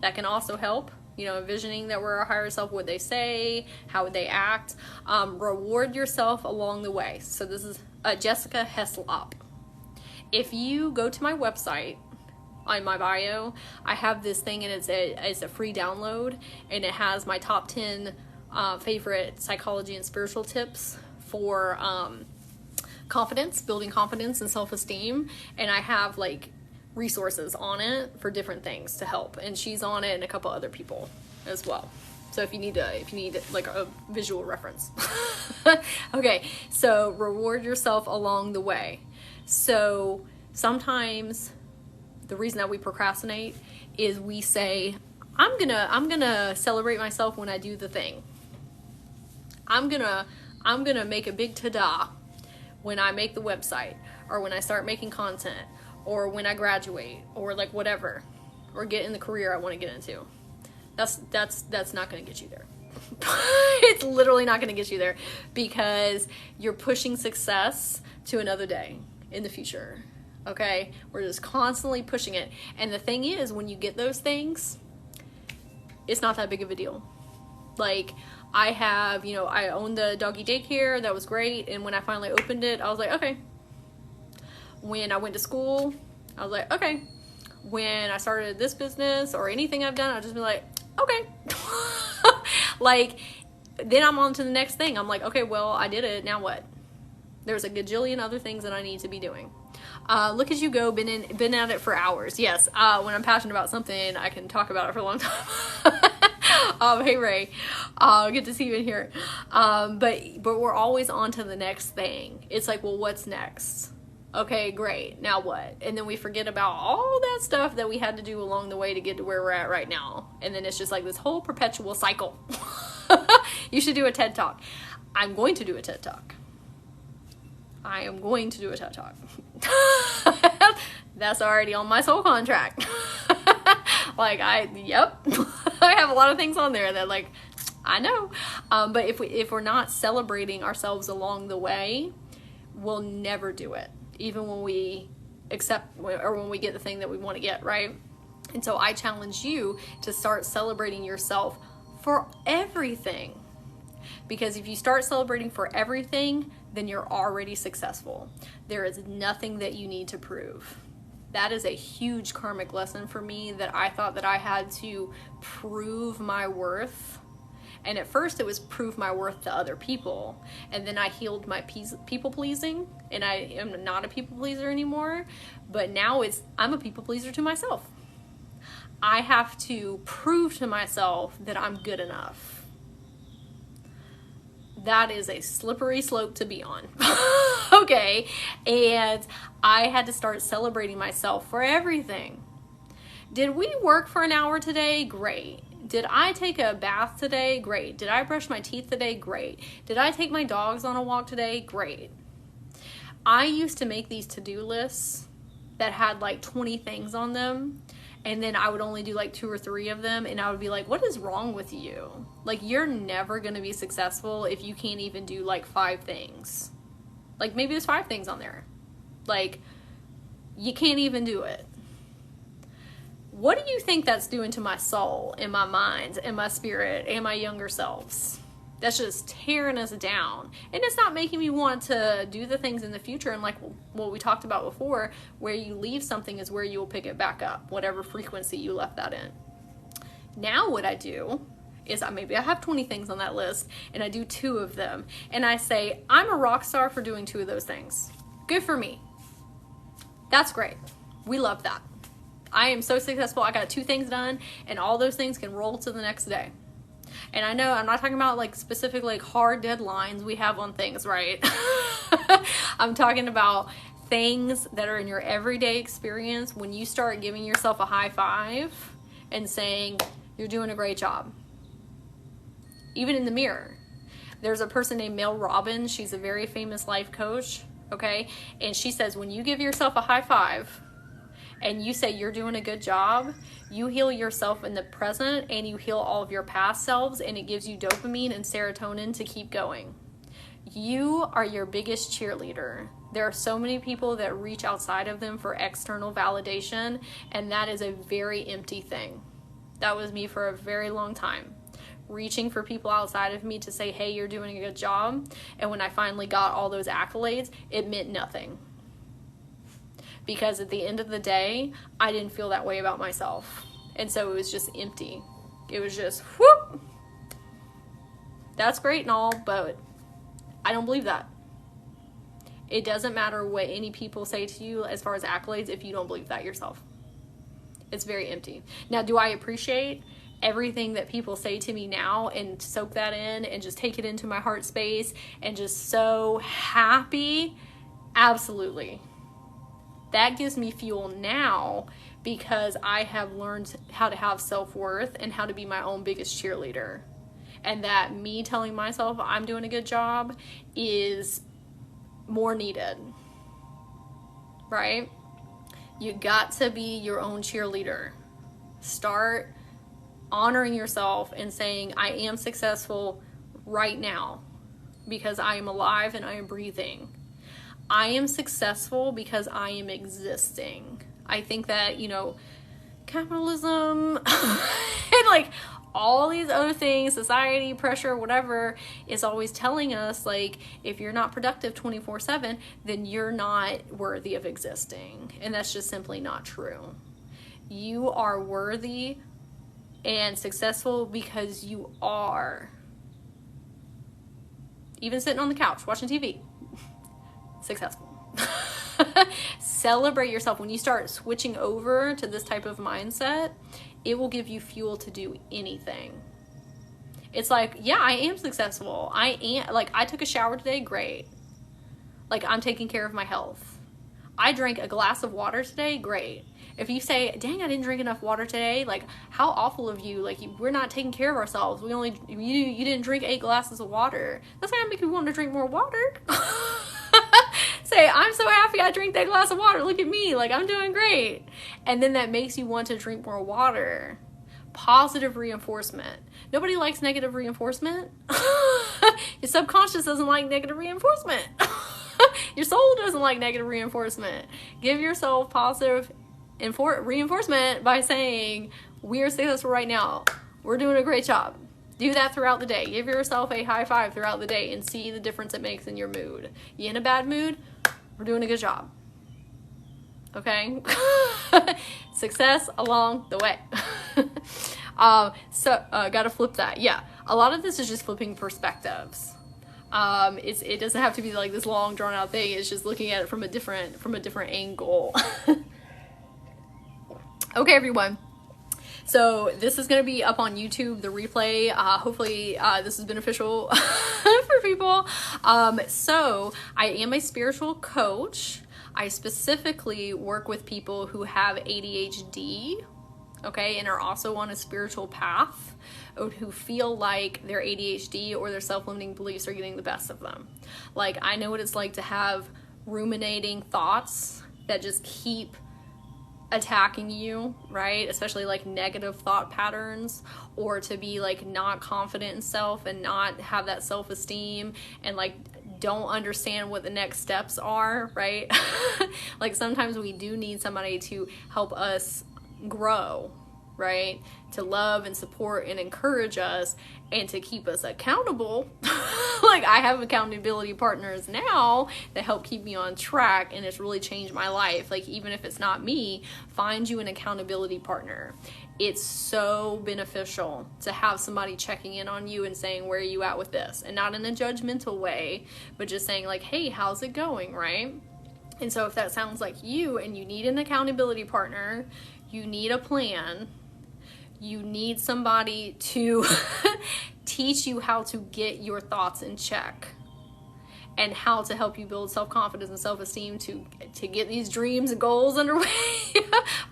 that can also help. Envisioning that we're our higher self, what would they say, how would they act. Reward yourself along the way. So this is Jessica Heslop. If you go to my website, on my bio, I have this thing and it's a free download and it has my top 10 favorite psychology and spiritual tips for confidence, building confidence and self-esteem. And I have like resources on it for different things to help. And she's on it and a couple other people as well. So if you need like a visual reference. Okay, so reward yourself along the way. So sometimes the reason that we procrastinate is we say, I'm gonna celebrate myself when I do the thing. I'm gonna make a big ta-da when I make the website, or when I start making content, or when I graduate, or like whatever, or get in the career I want to get into. That's not gonna get you there. It's literally not gonna get you there, because you're pushing success to another day in the future. Okay, we're just constantly pushing it. And the thing is, when you get those things, it's not that big of a deal. Like, I have, I own the doggy daycare. That was great. And when I finally opened it, I was like, okay. When I went to school, I was like, okay. When I started this business or anything I've done, I'll just be like, okay. Like, then I'm on to the next thing. I'm like, okay, well, I did it. Now what? There's a gajillion other things that I need to be doing. Look as you go, been at it for hours. Yes, when I'm passionate about something, I can talk about it for a long time. Hey Ray, good to see you in here. But we're always on to the next thing. It's like, well, what's next? Okay, great. Now what? And then we forget about all that stuff that we had to do along the way to get to where we're at right now. And then it's just like this whole perpetual cycle. You should do a TED Talk. I'm going to do a TED Talk. I am going to do a TED Talk. That's already on my soul contract. Like, yep. I have a lot of things on there that, like, I know. But if we're not celebrating ourselves along the way, we'll never do it. Even when we accept, or when we get the thing that we want to get, right? And so I challenge you to start celebrating yourself for everything. Because if you start celebrating for everything, then you're already successful. There is nothing that you need to prove. That is a huge karmic lesson for me, that I thought that I had to prove my worth. And at first it was prove my worth to other people. And then I healed my people pleasing, and I am not a people pleaser anymore. But now I'm a people pleaser to myself. I have to prove to myself that I'm good enough. That is a slippery slope to be on. Okay. And I had to start celebrating myself for everything. Did we work for an hour today? Great. Did I take a bath today? Great. Did I brush my teeth today? Great. Did I take my dogs on a walk today? Great. I used to make these to-do lists that had like 20 things on them, and then I would only do like 2 or 3 of them, and I would be like, what is wrong with you? Like, you're never going to be successful if you can't even do like 5 things. Like, maybe there's 5 things on there. Like, you can't even do it. What do you think that's doing to my soul and my mind and my spirit and my younger selves? That's just tearing us down. And it's not making me want to do the things in the future. And like what we talked about before, where you leave something is where you will pick it back up, whatever frequency you left that in. Now what I do is maybe I have 20 things on that list, and I do 2 of them. And I say, I'm a rock star for doing 2 of those things. Good for me. That's great. We love that. I am so successful. I got 2 things done, and all those things can roll to the next day. And I know I'm not talking about like specific like hard deadlines we have on things, right? I'm talking about things that are in your everyday experience. When you start giving yourself a high five and saying, you're doing a great job. Even in the mirror. There's a person named Mel Robbins. She's a very famous life coach. Okay. And she says, when you give yourself a high five and you say you're doing a good job, you heal yourself in the present, and you heal all of your past selves, and it gives you dopamine and serotonin to keep going. You are your biggest cheerleader. There are so many people that reach outside of them for external validation, and that is a very empty thing. That was me for a very long time. Reaching for people outside of me to say, hey, you're doing a good job. And when I finally got all those accolades, it meant nothing. Because at the end of the day, I didn't feel that way about myself. And so it was just empty. It was just, whoop. That's great and all, but I don't believe that. It doesn't matter what any people say to you as far as accolades if you don't believe that yourself. It's very empty. Now, do I appreciate everything that people say to me now and soak that in and just take it into my heart space and just so happy? Absolutely. That gives me fuel now because I have learned how to have self-worth and how to be my own biggest cheerleader. And that me telling myself I'm doing a good job is more needed, right? You got to be your own cheerleader. Start honoring yourself and saying, I am successful right now because I am alive and I am breathing. I am successful because I am existing. I think that, capitalism and like all these other things, society, pressure, whatever, is always telling us like, if you're not productive 24/7, then you're not worthy of existing. And that's just simply not true. You are worthy and successful because you are. Even sitting on the couch watching TV. Successful. Celebrate yourself. When you start switching over to this type of mindset, it will give you fuel to do anything. It's like, yeah, I am successful. I took a shower today, great. Like, I'm taking care of my health. I drank a glass of water today, great. If you say, dang, I didn't drink enough water today, like, how awful of you. Like, we're not taking care of ourselves. You didn't drink 8 glasses of water. That's not gonna make you want to drink more water. Say, I'm so happy I drank that glass of water. Look at me. Like, I'm doing great. And then that makes you want to drink more water. Positive reinforcement. Nobody likes negative reinforcement. Your subconscious doesn't like negative reinforcement. Your soul doesn't like negative reinforcement. Give yourself positive reinforcement by saying, we are successful right now. We're doing a great job. Do that throughout the day. Give yourself a high five throughout the day and see the difference it makes in your mood. You in a bad mood? We're doing a good job. Okay? Success along the way. Gotta flip that. Yeah. A lot of this is just flipping perspectives. It doesn't have to be like this long drawn out thing. It's just looking at it from a different angle. Okay, everyone. So this is going to be up on YouTube, the replay. Hopefully this is beneficial for people. So I am a spiritual coach. I specifically work with people who have ADHD, okay, and are also on a spiritual path, or who feel like their ADHD or their self-limiting beliefs are getting the best of them. Like, I know what it's like to have ruminating thoughts that just keep attacking you, right? Especially like negative thought patterns, or to be like not confident in self and not have that self-esteem and like don't understand what the next steps are, right? Like sometimes we do need somebody to help us grow, right? To love and support and encourage us and to keep us accountable. Like I have accountability partners now that help keep me on track, and it's really changed my life. Like even if it's not me, find you an accountability partner. It's so beneficial to have somebody checking in on you and saying, where are you at with this? And not in a judgmental way, but just saying like, hey, how's it going, right? And so if that sounds like you and you need an accountability partner, you need a plan, you need somebody to teach you how to get your thoughts in check and how to help you build self-confidence and self-esteem to get these dreams and goals underway,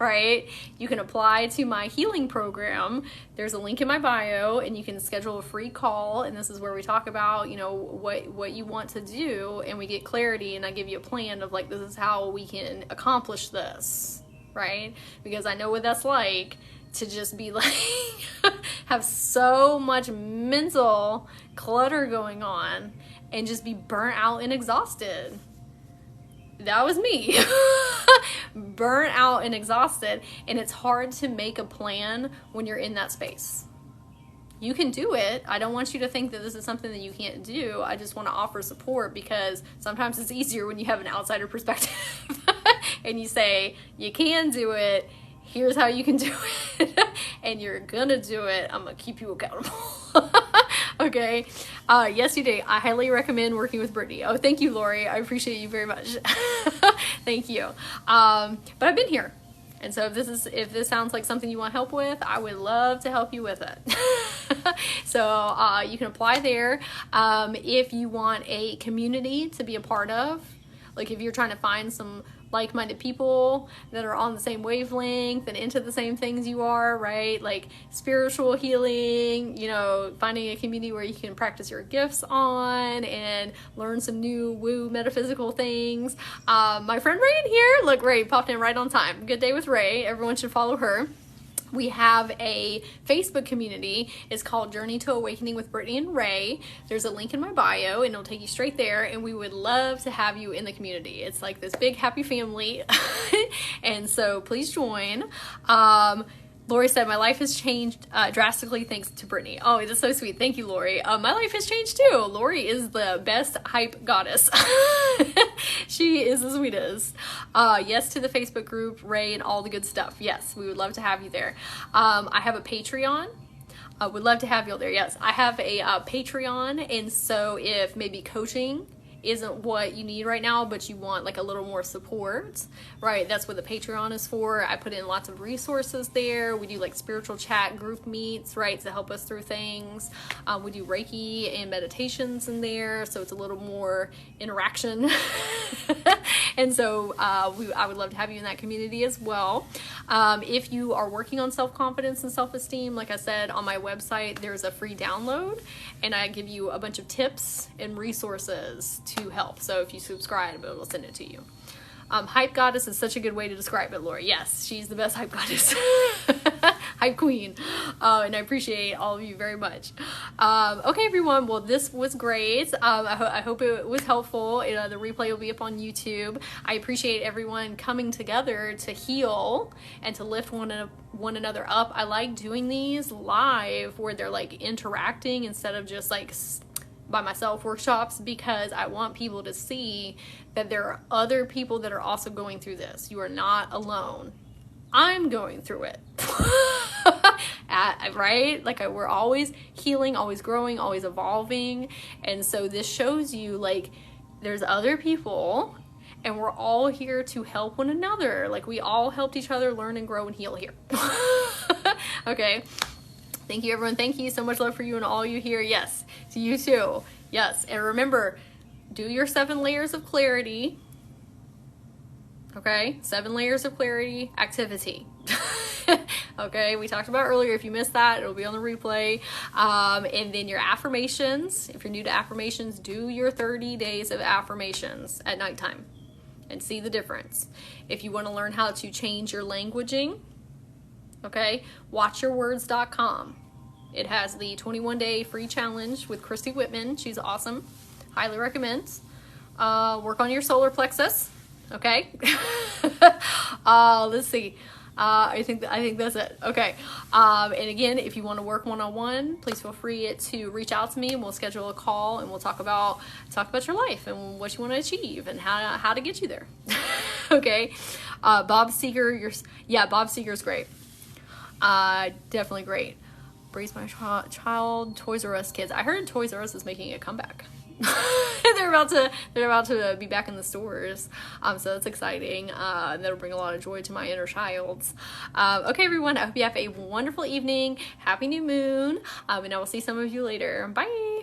right? You can apply to my healing program. There's a link in my bio, and you can schedule a free call, and this is where we talk about, you know, what you want to do, and we get clarity, and I give you a plan of like, this is how we can accomplish this, right? Because I know what that's like to just be like, have so much mental clutter going on and just be burnt out and exhausted. That was me. Burnt out and exhausted. And it's hard to make a plan when you're in that space. You can do it. I don't want you to think that this is something that you can't do. I just want to offer support because sometimes it's easier when you have an outsider perspective and you say, you can do it. Here's how you can do it. And you're gonna do it. I'm gonna keep you accountable. Okay. Yes, you did. I highly recommend working with Brittany. Oh, thank you, Lori. I appreciate you very much. Thank you. But I've been here. And so if this sounds like something you want help with, I would love to help you with it. So you can apply there. If you want a community to be a part of, like if you're trying to find some like-minded people that are on the same wavelength and into the same things you are, right? Like spiritual healing, you know, finding a community where you can practice your gifts on and learn some new woo metaphysical things. My friend Ray in here, look, Ray popped in right on time. Good day with Ray. Everyone should follow her. We have a Facebook community. It's called Journey to Awakening with Brittany and Ray. There's a link in my bio and it'll take you straight there, and we would love to have you in the community. It's like this big happy family. And so please join. Lori said, my life has changed drastically thanks to Brittany. Oh, that's so sweet. Thank you, Lori. My life has changed too. Lori is the best hype goddess. She is the sweetest. Yes to the Facebook group, Ray, and all the good stuff. Yes, we would love to have you there. I have a Patreon. I would love to have you there. Yes, I have a Patreon, and so if maybe coaching isn't what you need right now, but you want like a little more support, right? That's what the Patreon is for. I put in lots of resources there. We do like spiritual chat group meets, right, to help us through things. We do Reiki and meditations in there, so it's a little more interaction. And so I would love to have you in that community as well. If you are working on self-confidence and self-esteem, like I said, on my website, there's a free download, and I give you a bunch of tips and resources to help. So if you subscribe, it will send it to you. Hype goddess is such a good way to describe it, Lori. Yes, she's the best hype goddess. Hype queen. And I appreciate all of you very much. Okay, everyone. Well, this was great. I hope it was helpful. The replay will be up on YouTube. I appreciate everyone coming together to heal and to lift one another up. I like doing these live where they're like interacting instead of just like by myself workshops, because I want people to see that there are other people that are also going through this. You are not alone. I'm going through it. Right? Like we're always healing, always growing, always evolving. And so this shows you like there's other people and we're all here to help one another. Like we all helped each other learn and grow and heal here. Okay. Thank you, everyone. Thank you. So much love for you and all you here. Yes. To you too. Yes. And remember, do your 7 layers of clarity. Okay. 7 layers of clarity activity. Okay. We talked about earlier. If you missed that, it'll be on the replay. And then your affirmations. If you're new to affirmations, do your 30 days of affirmations at nighttime and see the difference. If you want to learn how to change your languaging, okay, watchyourwords.com. It has the 21-day free challenge with Christy Whitman. She's awesome. Highly recommend. Work on your solar plexus. Okay. Let's see. I think that's it. Okay. And again, if you want to work one-on-one, please feel free to reach out to me and we'll schedule a call and we'll talk about your life and what you want to achieve and how to get you there. Okay. Bob Seeger, Bob Seeger's great. Definitely great. Brace my child, Toys R Us kids. I heard Toys R Us is making a comeback. they're about to be back in the stores. So that's exciting. That'll bring a lot of joy to my inner child. Okay, everyone. I hope you have a wonderful evening. Happy new moon. And I will see some of you later. Bye.